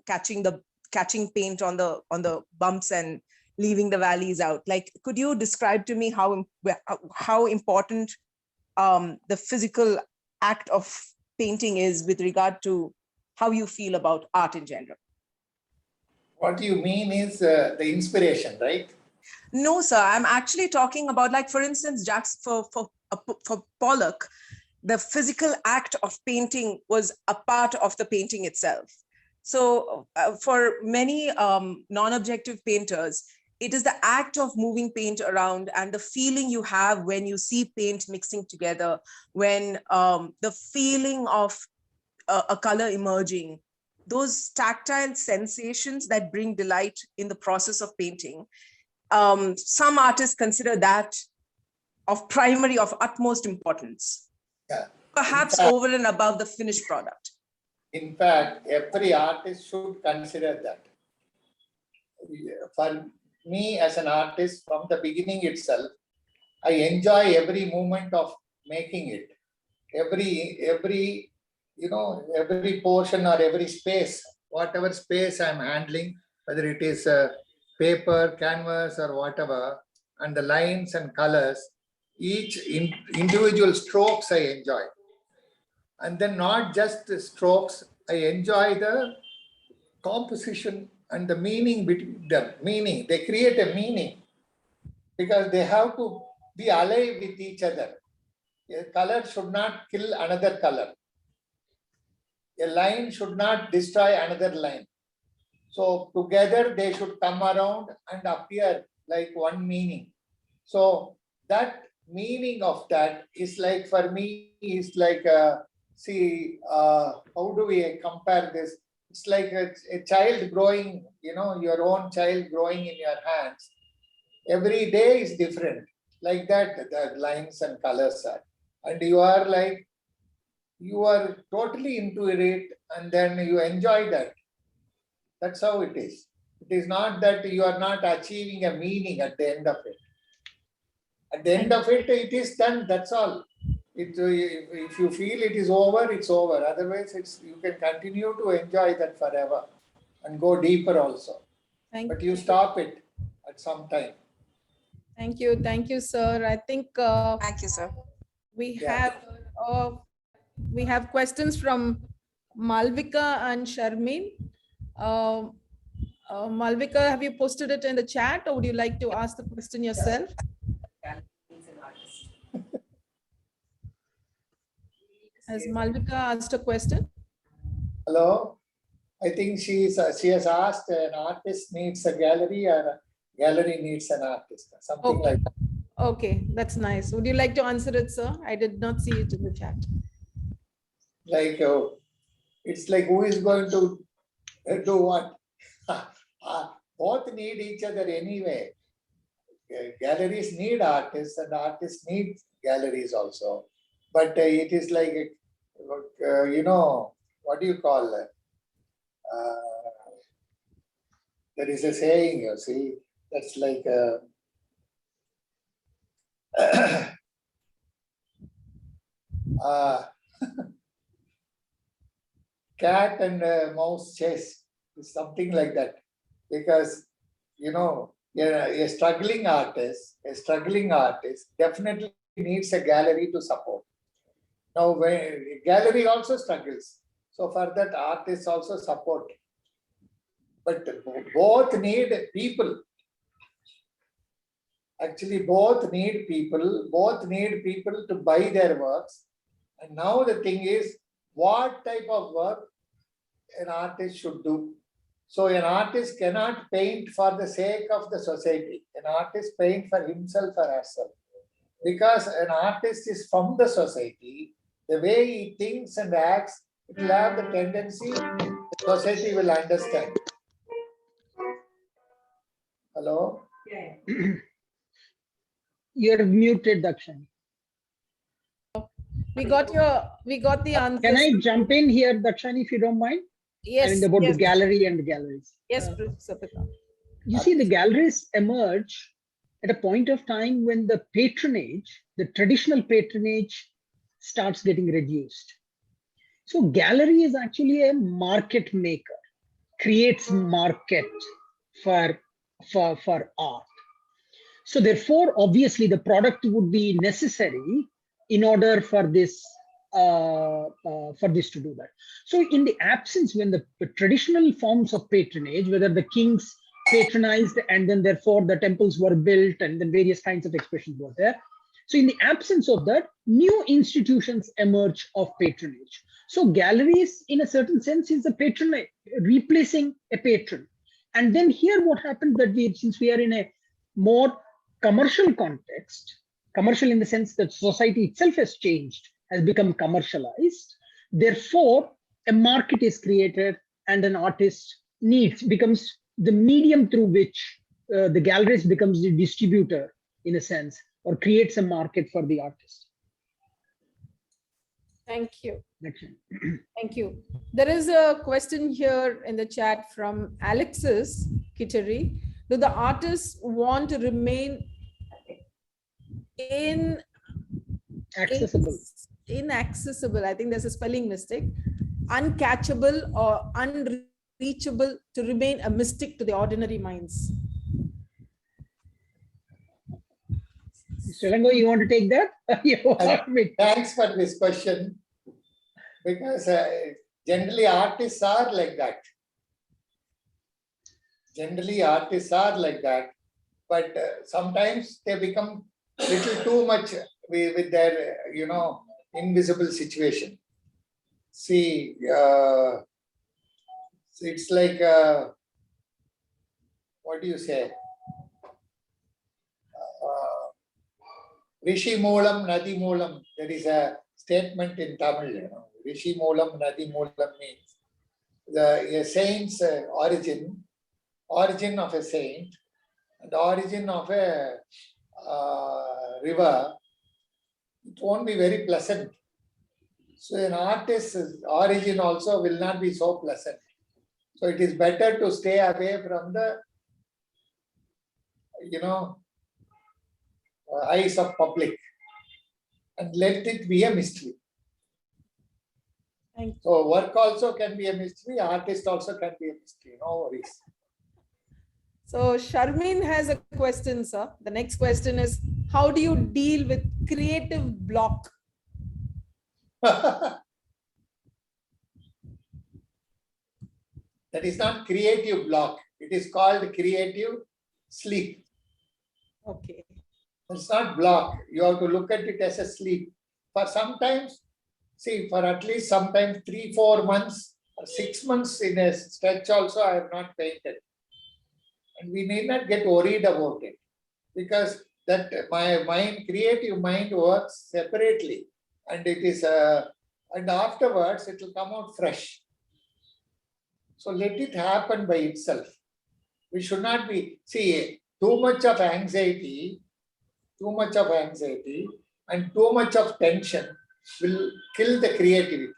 Speaker 5: catching paint on the bumps and leaving the valleys out. Like, could you describe to me how important the physical act of painting is with regard to how you feel about art in general?
Speaker 2: What you mean is the inspiration, right?
Speaker 5: No, sir. I'm actually talking about, like, for instance, for Pollock, the physical act of painting was a part of the painting itself. So for many non-objective painters, it is the act of moving paint around and the feeling you have when you see paint mixing together, when the feeling of a color emerging, those tactile sensations that bring delight in the process of painting. Some artists consider that of utmost importance,
Speaker 2: Yeah.
Speaker 5: perhaps over and above the finished product.
Speaker 2: In fact, every artist should consider that. For me as an artist, from the beginning itself, I enjoy every moment of making it. Every every portion or every space, whatever space I'm handling, whether it is paper, canvas, or whatever, and the lines and colors, each individual strokes I enjoy. And then not just the strokes, I enjoy the composition and the meaning between them. Meaning, they create a meaning because they have to be alive with each other. A color should not kill another color. A line should not destroy another line. So together they should come around and appear like one meaning. So that meaning of that is like, for me, is like how do we compare this? It's like a child growing, your own child growing in your hands. Every day is different. Like that, the lines and colors are. And you are totally into it, and then you enjoy that. That's how it is. It is not that you are not achieving a meaning at the end of it. At the end of it, it is done. That's all. If you feel it is over, it's over. Otherwise, you can continue to enjoy that forever and go deeper also. But you stop it at some time.
Speaker 1: Thank you, sir. I think
Speaker 5: Thank you, sir.
Speaker 1: we have questions from Malvika and Sharmin. Malvika, have you posted it in the chat, or would you like to ask the question yourself? Has Malvika asked a question?
Speaker 2: Hello? I think she has asked, an artist needs a gallery or a gallery needs an artist, something like that.
Speaker 1: Okay, that's nice. Would you like to answer it, sir? I did not see it in the chat.
Speaker 2: Like, it's like, who is going to do what? Both need each other anyway. Galleries need artists and artists need galleries also. But it is like, what do you call it? There is a saying, you see, that's like cat and mouse chase, something like that. Because, a struggling artist definitely needs a gallery to support. Now, when gallery also struggles, so for that, artists also support. But both need people. Actually, both need people to buy their works. And now the thing is, what type of work an artist should do. So an artist cannot paint for the sake of the society. An artist paints for himself or herself. Because an artist is from the society, the way he thinks and acts, it will have the tendency, the society will understand. Hello?
Speaker 3: You're muted, Dakshani.
Speaker 1: We got the answer.
Speaker 3: Can I jump in here, Dakshani, if you don't mind?
Speaker 1: Yes.
Speaker 3: And about the gallery and the galleries.
Speaker 1: Yes, Professor Pita.
Speaker 3: You see, the galleries emerge at a point of time when the patronage, the traditional patronage, starts getting reduced. So gallery is actually a market maker, creates market for art. So therefore, obviously, the product would be necessary in order for this to do that. So in the absence, when the traditional forms of patronage, whether the kings patronized and then therefore the temples were built and then various kinds of expressions were there. So in the absence of that, new institutions emerge of patronage. So galleries, in a certain sense, is a patron replacing a patron. And then here what happened that since we are in a more commercial context, commercial in the sense that society itself has changed, has become commercialized. Therefore, a market is created and an artist becomes the medium through which the gallerist becomes the distributor, in a sense, or creates a market for the artist.
Speaker 1: Thank you.
Speaker 3: That's it.
Speaker 1: Thank you. There is a question here in the chat from Alexis Kittery. Do the artists want to remain inaccessible? I think there's a spelling mistake. Uncatchable or unreachable, to remain a mystic to the ordinary minds.
Speaker 3: Mr. Ilango, you want to take that?
Speaker 2: Thanks for this question, because generally artists are like that. Generally artists are like that, but sometimes they become little too much with their, invisible situation. See, it's like, what do you say? Rishi Moolam, Nadi Moolam. There is a statement in Tamil. Rishi Moolam, Nadi Moolam means a saint's origin of a saint, and the origin of a river. It won't be very pleasant. So an artist's origin also will not be so pleasant. So it is better to stay away from the, eyes of public, and let it be a mystery.
Speaker 1: Thank you.
Speaker 2: So work also can be a mystery, artist also can be a mystery, no worries.
Speaker 1: So Sharmin has a question, sir. The next question is, how do you deal with creative block?
Speaker 2: That is not creative block. It is called creative sleep.
Speaker 1: Okay.
Speaker 2: It's not block. You have to look at it as a sleep. For sometimes, for at least sometimes 3-4 months or 6 months in a stretch also, I have not painted. And we need not get worried about it, because that my creative mind works separately, and it is and afterwards it will come out fresh. So let it happen by itself. We should not be too much of anxiety and too much of tension will kill the creativity.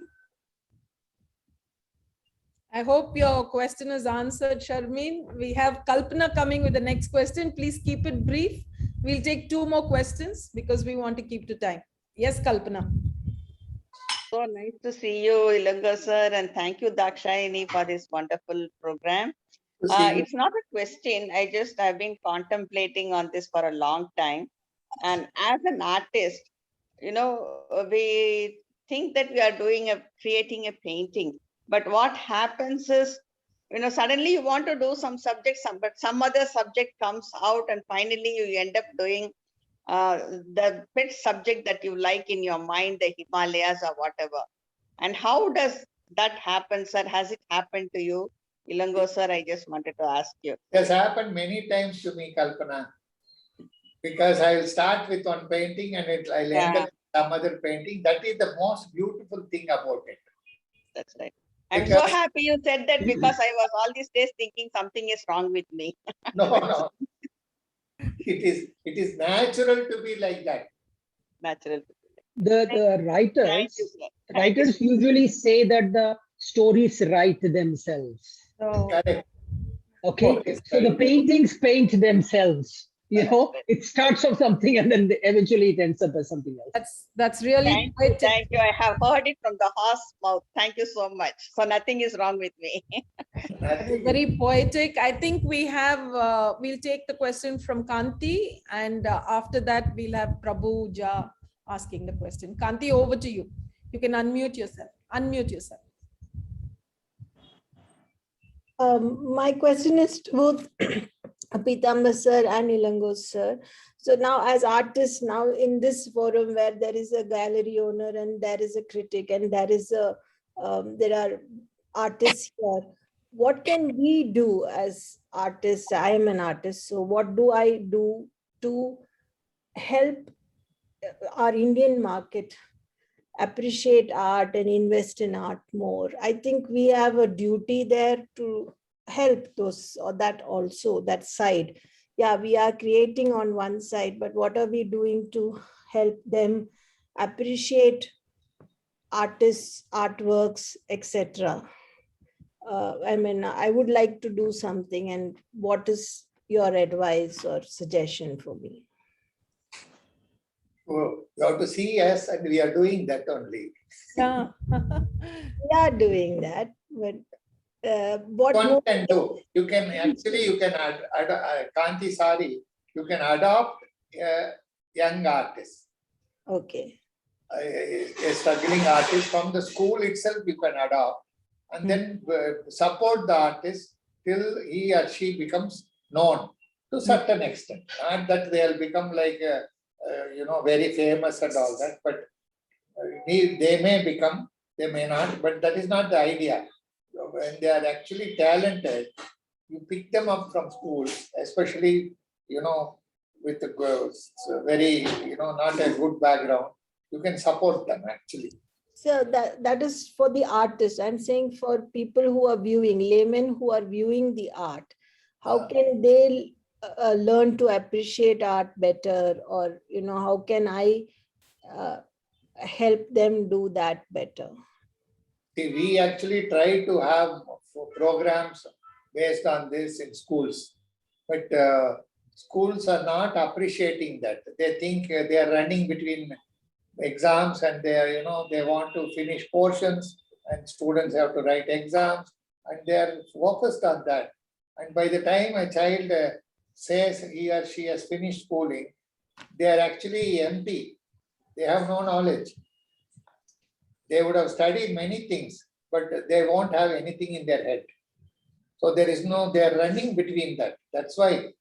Speaker 1: I hope your question is answered, Sharmin. We have Kalpana coming with the next question. Please keep it brief. We'll take 2 more questions because we want to keep to time. Yes, Kalpana.
Speaker 6: So nice to see you, Ilango sir, and thank you, Dakshayani, for this wonderful program. It's not a question. I've been contemplating on this for a long time. And as an artist, we think that we are creating a painting. But what happens is, suddenly you want to do some subject, but some other subject comes out, and finally you end up doing the pet subject that you like in your mind, the Himalayas or whatever. And how does that happen, sir? Has it happened to you? Ilango sir, I just wanted to ask you.
Speaker 2: It has happened many times to me, Kalpana, because I will start with one painting and I'll end up with some other painting. That is the most beautiful thing about it.
Speaker 6: That's right. I'm so happy you said that, because I was all these days thinking something is wrong with me.
Speaker 2: No. It is natural to be like that.
Speaker 6: Natural.
Speaker 3: The writers usually say that the stories write themselves.
Speaker 2: Correct.
Speaker 3: Okay, so the paintings paint themselves. It starts off something and then eventually it ends up as something else.
Speaker 1: That's really
Speaker 6: thank you. I have heard it from the horse mouth. Thank you so much. So nothing is wrong with me.
Speaker 1: Very poetic. I think we have, we'll take the question from Kanti, and after that we'll have Prabhu Jha asking the question. Kanti, over to you. You can unmute yourself.
Speaker 7: My question is to both Pitambar sir and Ilango sir. So now as artists, now in this forum where there is a gallery owner and there is a critic and there are artists here, what can we do as artists? I am an artist. So what do I do to help our Indian market appreciate art and invest in art more. I think we have a duty there to help those, or that also, that side. Yeah, we are creating on one side, but what are we doing to help them appreciate artists, artworks, etc.? I mean, I would like to do something, and what is your advice or suggestion for me?
Speaker 2: Oh, you have to see us, and we are doing that only.
Speaker 1: Yeah.
Speaker 7: We are doing that, but what
Speaker 2: One
Speaker 7: more?
Speaker 2: can do. You can actually, you can Kanti Sari, you can adopt a young artist,
Speaker 7: Okay.
Speaker 2: a struggling artist from the school itself. You can adopt, and then support the artist till he or she becomes known to a certain extent. Not that they'll become like very famous and all that, but they may become, they may not, but that is not the idea. When they are actually talented, you pick them up from school, especially, with a very, not a good background, you can support them actually.
Speaker 7: So that is for the artist. I'm saying for people who are viewing, laymen who are viewing the art, how can they learn to appreciate art better, or how can I help them do that better?
Speaker 2: See, we actually try to have programs based on this in schools, but schools are not appreciating that. They think they are running between exams, and they are, they want to finish portions, and students have to write exams, and they are focused on that. And by the time a child says he or she has finished schooling, they are actually empty. They have no knowledge. They would have studied many things, but they won't have anything in their head. So there is no, they are running between that. That's why.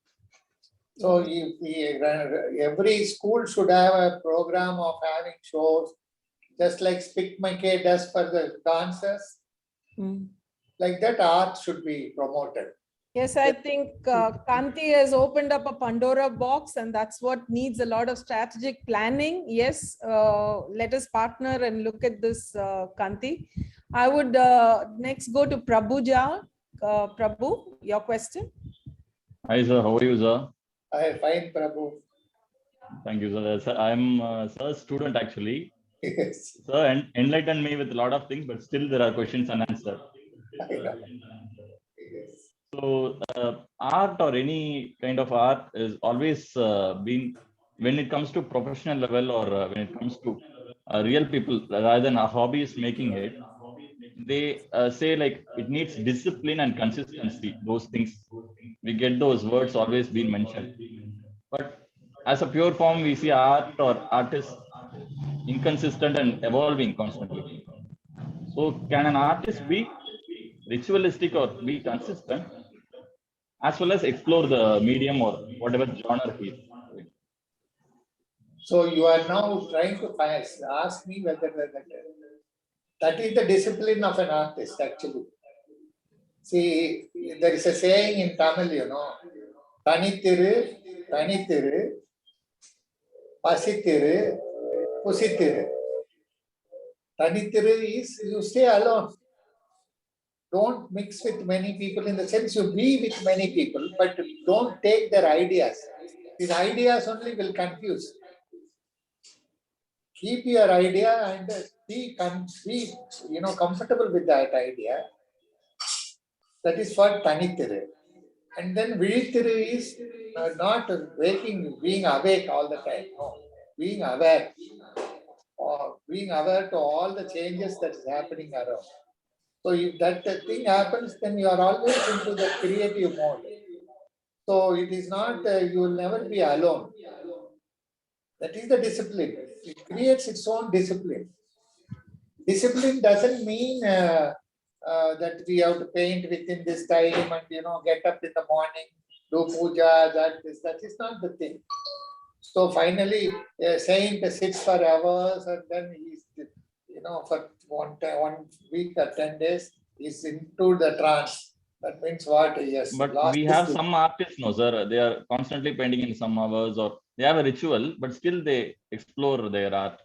Speaker 2: So every school should have a program of having shows, just like Spick McKay does for the dancers. Like that, art should be promoted.
Speaker 1: Yes, I think Kanti has opened up a Pandora box, and that's what needs a lot of strategic planning. Yes, let us partner and look at this, Kanti. I would next go to Prabhuja. Prabhu, your question.
Speaker 8: Hi, sir. How are you, sir?
Speaker 2: I find Prabhu.
Speaker 8: Thank you, sir. Sir, I'm a student actually.
Speaker 2: Yes.
Speaker 8: Sir, enlighten me with a lot of things, but still there are questions unanswered. So, art or any kind of art is always been, when it comes to professional level, or when it comes to real people rather than a hobbyist making it, they say like it needs discipline and consistency. Those things, we get those words always been mentioned. But as a pure form, we see art or artists inconsistent and evolving constantly. So can an artist be ritualistic or be consistent, as well as explore the medium or whatever genre he is doing?
Speaker 2: So you are now trying to ask me whether that is the discipline of an artist actually. See, there is a saying in Tamil, Tanithiru, Tanithiru, Pasithiru, Pusithiru. Tanithiru is you stay alone. Don't mix with many people, in the sense you be with many people, but don't take their ideas. These ideas only will confuse. Keep your idea and be comfortable with that idea. That is for Tanithiru. And then Vizhithiru is not waking, being awake all the time. No, being aware. Or being aware to all the changes that is happening around. So if that thing happens, then you are always into the creative mode. So it is not, you will never be alone. That is the discipline. It creates its own discipline. Discipline doesn't mean that we have to paint within this time and get up in the morning, do puja, that is not the thing. So finally, a saint sits for hours, and then he's, for 1 week or 10 days, he's into the trance. That means what? Yes.
Speaker 8: But we have some artists, no, sir. They are constantly painting in some hours, or they have a ritual, but still they explore their art.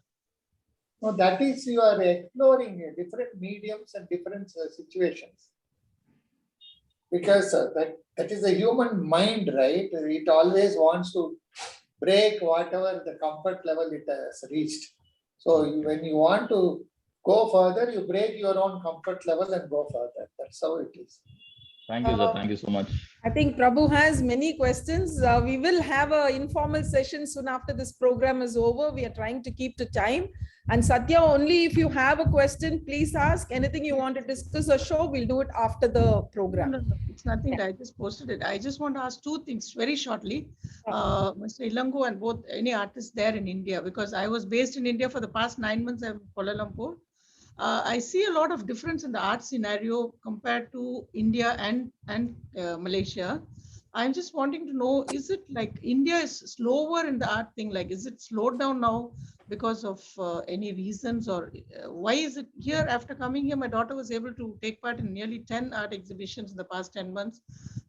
Speaker 2: No, that is you are exploring different mediums and different situations. Because that is the human mind, right? It always wants to break whatever the comfort level it has reached. So when you want to go further, you break your own comfort level and go further. That's how it is.
Speaker 8: Thank you, sir. Thank you so much.
Speaker 1: I think Prabhu has many questions. We will have an informal session soon after this program is over. We are trying to keep to time. And Satya, only if you have a question, please ask. Anything you want to discuss or show, we'll do it after the program.
Speaker 9: No, it's nothing. I just posted it. I just want to ask two things very shortly. Mr. Ilango and both any artists there in India, because I was based in India for the past 9 months. I'm in Kuala Lumpur. I see a lot of difference in the art scenario compared to India and Malaysia. I'm just wanting to know, is it like India is slower in the art thing? Like, is it slowed down now because of any reasons, or why is it here? After coming here, my daughter was able to take part in nearly 10 art exhibitions in the past 10 months,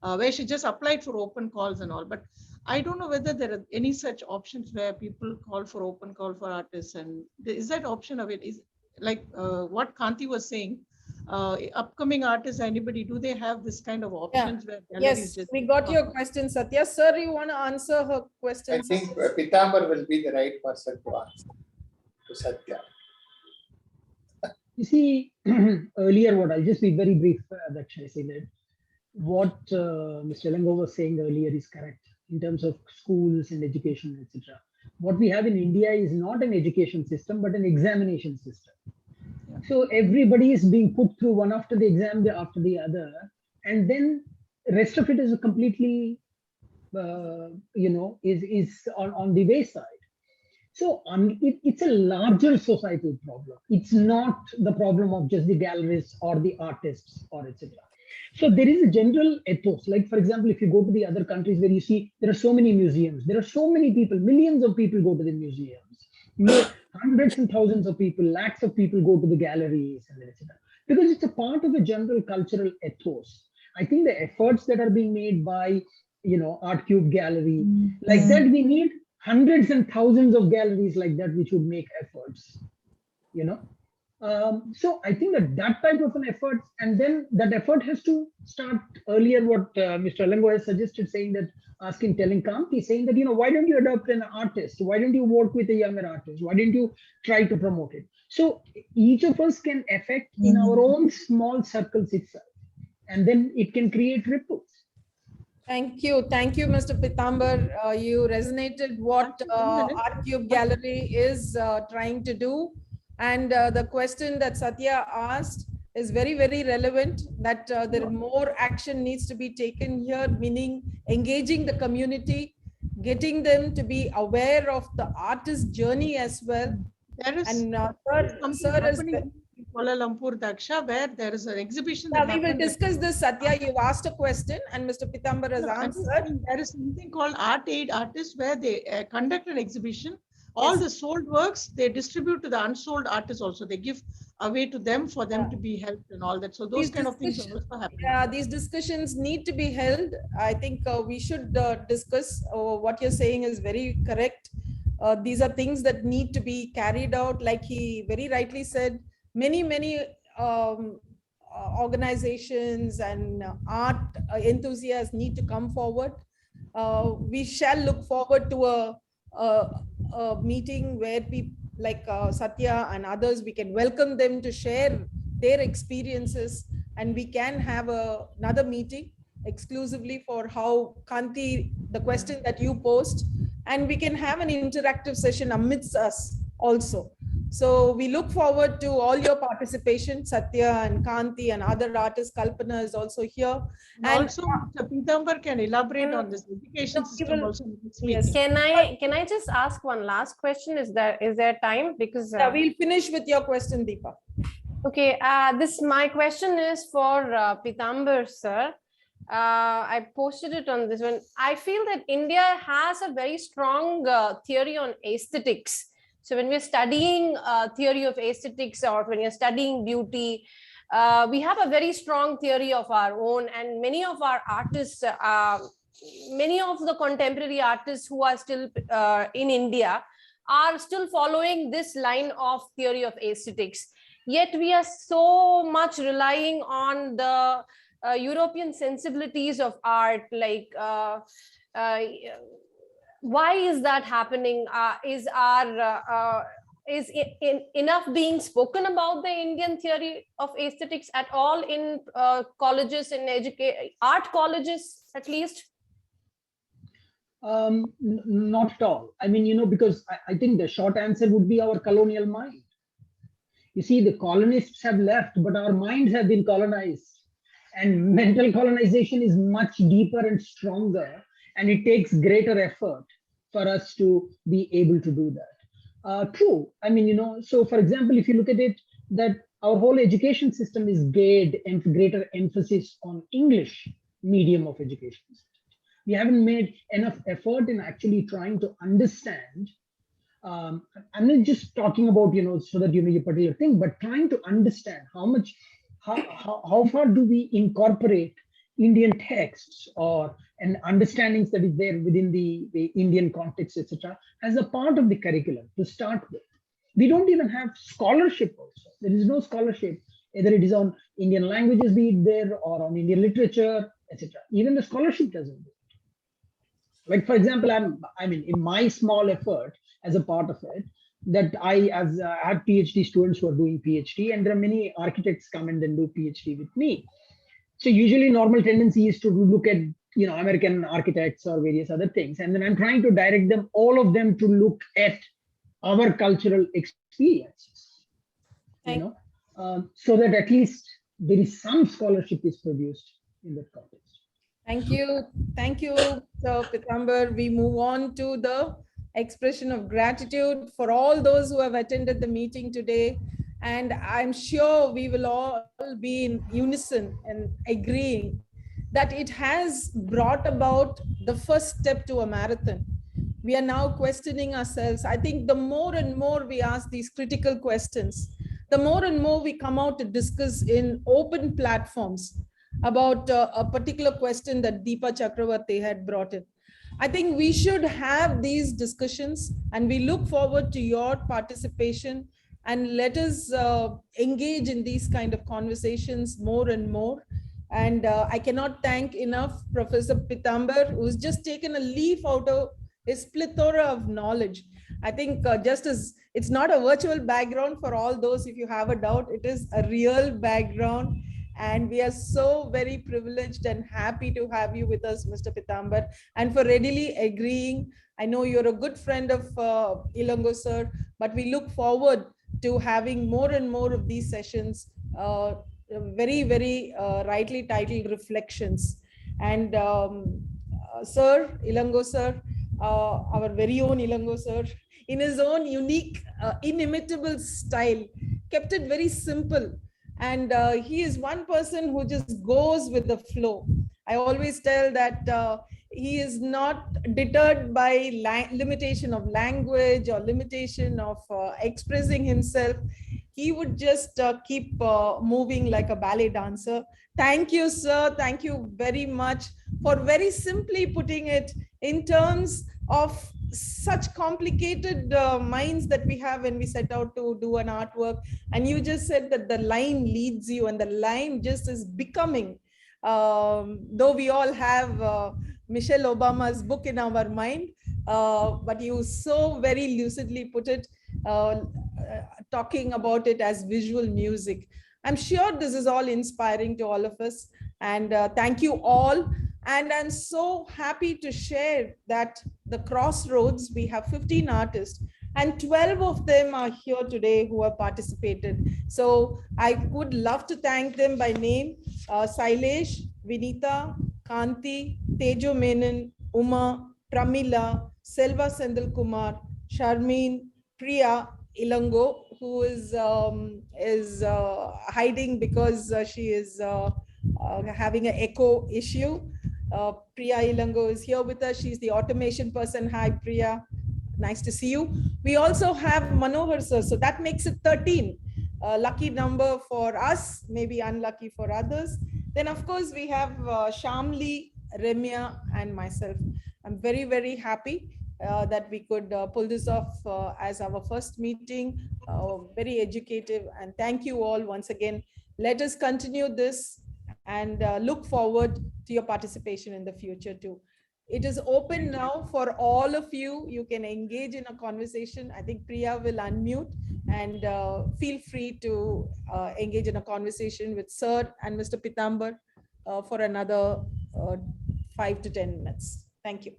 Speaker 9: where she just applied for open calls and all. But I don't know whether there are any such options where people call for open call for artists, and is that option of it? Is like what Kanti was saying, upcoming artists, anybody, do they have this kind of options where
Speaker 1: yes,
Speaker 9: just
Speaker 1: we got your question, Satya. Sir, you want to answer her question?
Speaker 2: I think Pitambar will be the right person to answer to Satya.
Speaker 3: You see, earlier what I'll just be very brief, Daksha, I say that what Mr. Ilango was saying earlier is correct in terms of schools and education, etc. What we have in India is not an education system, but an examination system. So everybody is being put through one after the exam after the other, and then rest of it is a completely, is on the wayside. So it's a larger societal problem. It's not the problem of just the galleries or the artists or etc. So there is a general ethos. Like, for example, if you go to the other countries where you see there are so many museums, there are so many people, millions of people go to the museums. Hundreds and thousands of people, lakhs of people go to the galleries and etc. Because it's a part of a general cultural ethos. I think the efforts that are being made by, Art Cube Gallery, like that, we need hundreds and thousands of galleries like that, which would make efforts, So I think that type of an effort, and then that effort has to start earlier. What Mr. Ilango has suggested, saying that, telling Kanti, saying that, why don't you adopt an artist? Why don't you work with a younger artist? Why don't you try to promote it? So each of us can affect in our own small circles itself, and then it can create ripples.
Speaker 1: Thank you, Mr. Pitambar. You resonated what Art Cube Gallery is trying to do. And the question that Satya asked is very, very relevant, that there more action needs to be taken here, meaning engaging the community, getting them to be aware of the artist's journey as well.
Speaker 9: There is
Speaker 1: sir is
Speaker 9: in Kuala Lumpur, Daksha, where there is an exhibition.
Speaker 1: We will discuss this, Satya. You asked a question and Mr. Pitambar has answered.
Speaker 9: There is something called Art Aid Artists, where they conduct an exhibition. All the sold works, they distribute to the unsold artists also. They give away to them for them to be helped and all that. So those kind of things are also happening.
Speaker 1: Yeah, these discussions need to be held. I think we should discuss. What you're saying is very correct. These are things that need to be carried out. Like he very rightly said, many organizations and art enthusiasts need to come forward. We shall look forward to a meeting where people like Satya and others, we can welcome them to share their experiences, and we can have another meeting exclusively for how Kanti, the question that you posed, and we can have an interactive session amidst us also. So we look forward to all your participation. Satya and Kanti and other artists. Kalpana is also here.
Speaker 9: And also, Pitambar can elaborate on this education system also.
Speaker 4: Yes. Can I just ask one last question? Is there time? Because
Speaker 1: we'll finish with your question, Deepa.
Speaker 4: Okay. My question is for Pitambar, sir. I posted it on this one. I feel that India has a very strong theory on aesthetics. So when we're studying theory of aesthetics, or when you're studying beauty, we have a very strong theory of our own, and many of our artists, many of the contemporary artists who are still in India are still following this line of theory of aesthetics. Yet we are so much relying on the European sensibilities of art, like why is that happening? Is enough being spoken about the Indian theory of aesthetics at all in colleges, in art colleges at least?
Speaker 3: Not at all. I mean, because I think the short answer would be our colonial mind. You see, the colonists have left, but our minds have been colonized. And mental colonization is much deeper and stronger, and it takes greater effort for us to be able to do that. True. I mean, so for example, if you look at it, that our whole education system is geared and greater emphasis on English medium of education. We haven't made enough effort in actually trying to understand. I'm not just talking about, so that you know a particular thing, but trying to understand how far do we incorporate Indian texts and understandings that is there within the Indian context, etc., as a part of the curriculum to start with. We don't even have scholarship also. There is no scholarship, either it is on Indian languages, be it there, or on Indian literature, etc. Even the scholarship doesn't do it. Like, for example, I mean, in my small effort as a part of it, that I had PhD students who are doing PhD, and there are many architects come and then do PhD with me. So usually normal tendency is to look at, American architects or various other things. And then I'm trying to direct them, all of them, to look at our cultural experiences, so that at least there is some scholarship is produced in that context.
Speaker 1: Thank you. Thank you, Sir Pitambar. We move on to the expression of gratitude for all those who have attended the meeting today. And I'm sure we will all be in unison and agreeing that it has brought about the first step to a marathon. We are now questioning ourselves. I think the more and more we ask these critical questions, the more and more we come out to discuss in open platforms about a particular question that Deepa Chakravarti had brought in. I think we should have these discussions, and we look forward to your participation, and let us engage in these kind of conversations more and more. And I cannot thank enough Professor Pitambar, who's just taken a leaf out of his plethora of knowledge. I think just as it's not a virtual background for all those, if you have a doubt, it is a real background. And we are so very privileged and happy to have you with us, Mr. Pitambar, and for readily agreeing. I know you're a good friend of Ilango sir, but we look forward to having more and more of these sessions, very, very rightly titled reflections. And Sir, Ilango sir, our very own Ilango sir, in his own unique, inimitable style, kept it very simple. And he is one person who just goes with the flow. I always tell that he is not deterred by limitation of language or limitation of expressing himself. He would just keep moving like a ballet dancer. Thank you, sir. Thank you very much for very simply putting it in terms of such complicated minds that we have when we set out to do an artwork. And you just said that the line leads you, and the line just is becoming, though we all have Michelle Obama's book in our mind, but you so very lucidly put it, talking about it as visual music. I'm sure this is all inspiring to all of us, and thank you all. And I'm so happy to share that the Crossroads, we have 15 artists, and 12 of them are here today who have participated. So I would love to thank them by name: Sailesh, Vinita, Kanti, Tejo Menon, Uma, Pramila, Selva Sendil Kumar, Sharmeen, Priya Ilango, who is hiding because she is having an echo issue. Priya Ilango is here with us. She's the automation person. Hi, Priya. Nice to see you. We also have Manohar sir. So that makes it 13. Lucky number for us, maybe unlucky for others. Then, of course, we have Shamli, Remya, and myself. I'm very, very happy that we could pull this off as our first meeting. Very educative, and thank you all once again. Let us continue this and look forward to your participation in the future too. It is open now for all of you. You can engage in a conversation. I think Priya will unmute, and feel free to engage in a conversation with Sir and Mr. Pitambar for another 5 to 10 minutes. Thank you.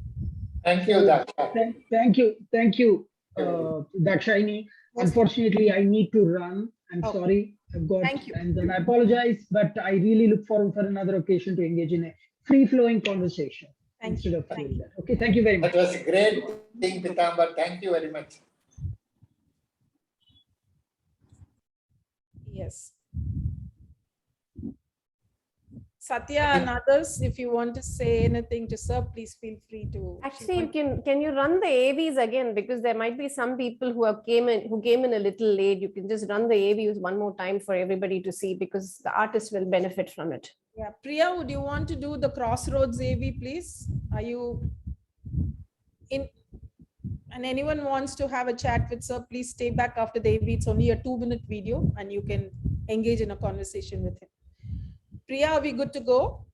Speaker 2: Thank you, Daksha.
Speaker 3: Thank you, Dakshayani. Unfortunately, I need to run. I'm
Speaker 1: Okay.
Speaker 3: sorry. I've got,
Speaker 1: Thank you.
Speaker 3: and then I apologize, but I really look forward for another occasion to engage in a free-flowing conversation
Speaker 1: Thank
Speaker 3: instead
Speaker 1: you.
Speaker 3: of
Speaker 1: Thank
Speaker 3: doing
Speaker 1: you.
Speaker 3: that. Okay, thank you very much.
Speaker 2: That was a great thing, Pitambar. Thank you very much.
Speaker 1: Yes. Satya and others, if you want to say anything to Sir, please feel free to.
Speaker 4: Actually, can you run the AVs again, because there might be some people who came in a little late. You can just run the AVs one more time for everybody to see, because the artist will benefit from it.
Speaker 1: Yeah, Priya, would you want to do the Crossroads AV, please? Are you in? And anyone wants to have a chat with Sir, please stay back after the AV. It's only a 2-minute video, and you can engage in a conversation with him. Priya, are we good to go?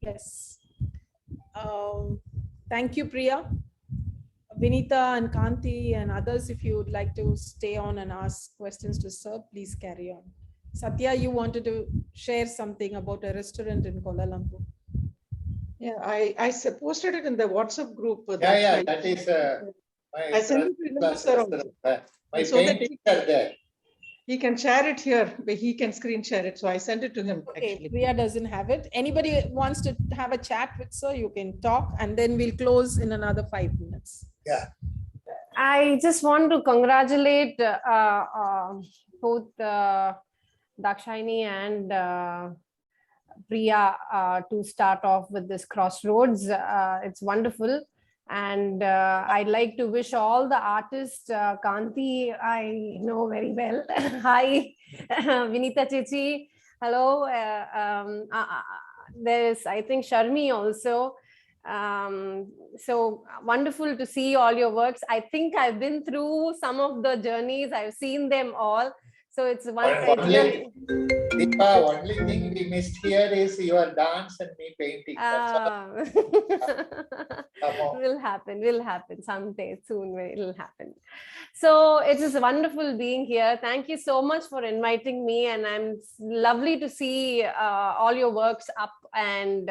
Speaker 1: Yes. Thank you, Priya. Vinita and Kanti and others, if you would like to stay on and ask questions to Sir, please carry on. Satya, you wanted to share something about a restaurant in Kuala Lumpur.
Speaker 9: Yeah, I posted it in the WhatsApp group.
Speaker 2: Yeah, that is my
Speaker 9: I sent it to Ilango sir also.
Speaker 2: my
Speaker 9: So that
Speaker 2: paintings are there.
Speaker 9: he can share it here, but he can screen share it. So I sent it to him
Speaker 1: Okay,
Speaker 9: actually.
Speaker 1: Priya doesn't have it. Anybody wants to have a chat with Sir, you can talk, and then we'll close in another 5 minutes.
Speaker 2: Yeah.
Speaker 4: I just want to congratulate both Dakshayani and Priya to start off with this Crossroads. It's wonderful. And I'd like to wish all the artists, Kanti, I know very well. Hi, Vinita Chichi. Hello. There's, I think, Sharmi also. So wonderful to see all your works. I think I've been through some of the journeys. I've seen them all. So it's one.
Speaker 2: Only thing we missed here is your dance and me painting.
Speaker 4: Will happen someday soon. It'll happen. So it is wonderful being here. Thank you so much for inviting me, and I'm lovely to see all your works up and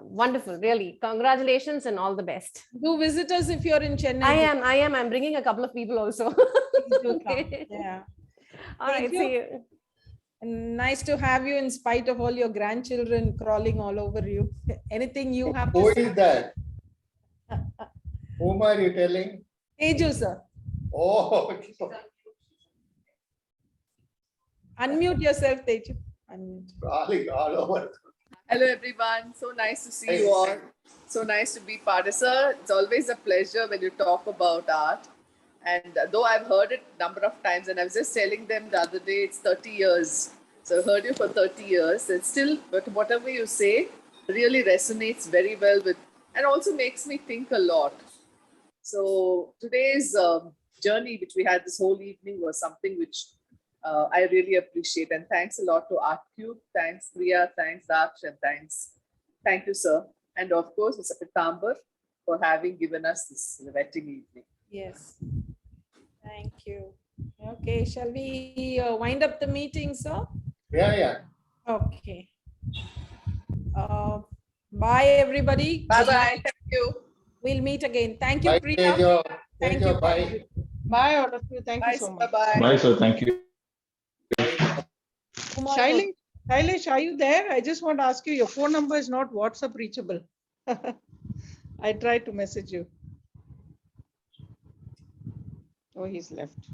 Speaker 4: wonderful. Really, congratulations and all the best.
Speaker 1: Do visit us if you're in Chennai.
Speaker 4: I am. I'm bringing a couple of people also.
Speaker 1: Okay. Yeah.
Speaker 4: All right. See you.
Speaker 1: Nice to have you in spite of all your grandchildren crawling all over you. Anything you have
Speaker 2: Who
Speaker 1: to say?
Speaker 2: is that? Whom are you telling?
Speaker 1: Teju, sir.
Speaker 2: Oh,
Speaker 1: Unmute yourself, Teju. Unmute.
Speaker 2: crawling all over.
Speaker 10: Hello, everyone. So nice to see you all. So nice to be part of it. It's always a pleasure when you talk about art. And though I've heard it a number of times, and I was just telling them the other day, it's 30 years. So I've heard you for 30 years. And still, but whatever you say really resonates very well with, and also makes me think a lot. So today's journey, which we had this whole evening, was something which I really appreciate. And thanks a lot to ArtCube. Thanks, Priya. Thanks, Daksh. And thanks, Thank you, sir. And of course, Mr. Pitambar for having given us this vetting evening.
Speaker 1: Yes. Thank you. Okay, shall we wind up the meeting, sir?
Speaker 2: Yeah, yeah.
Speaker 1: Okay. Bye, everybody.
Speaker 10: Bye
Speaker 1: Good
Speaker 10: bye.
Speaker 1: night.
Speaker 10: Thank you.
Speaker 1: We'll meet again. Thank you,
Speaker 2: Bye,
Speaker 1: Priya.
Speaker 2: Tejo.
Speaker 1: Thank
Speaker 2: Tejo,
Speaker 1: you.
Speaker 2: bye.
Speaker 9: Bye, all of you. Thank
Speaker 10: Bye,
Speaker 9: you so
Speaker 10: sir.
Speaker 9: much.
Speaker 10: Bye.
Speaker 8: Bye, sir. Thank you.
Speaker 9: Shailesh, are you there? I just want to ask you, your phone number is not WhatsApp reachable. I tried to message you. Oh, he's left.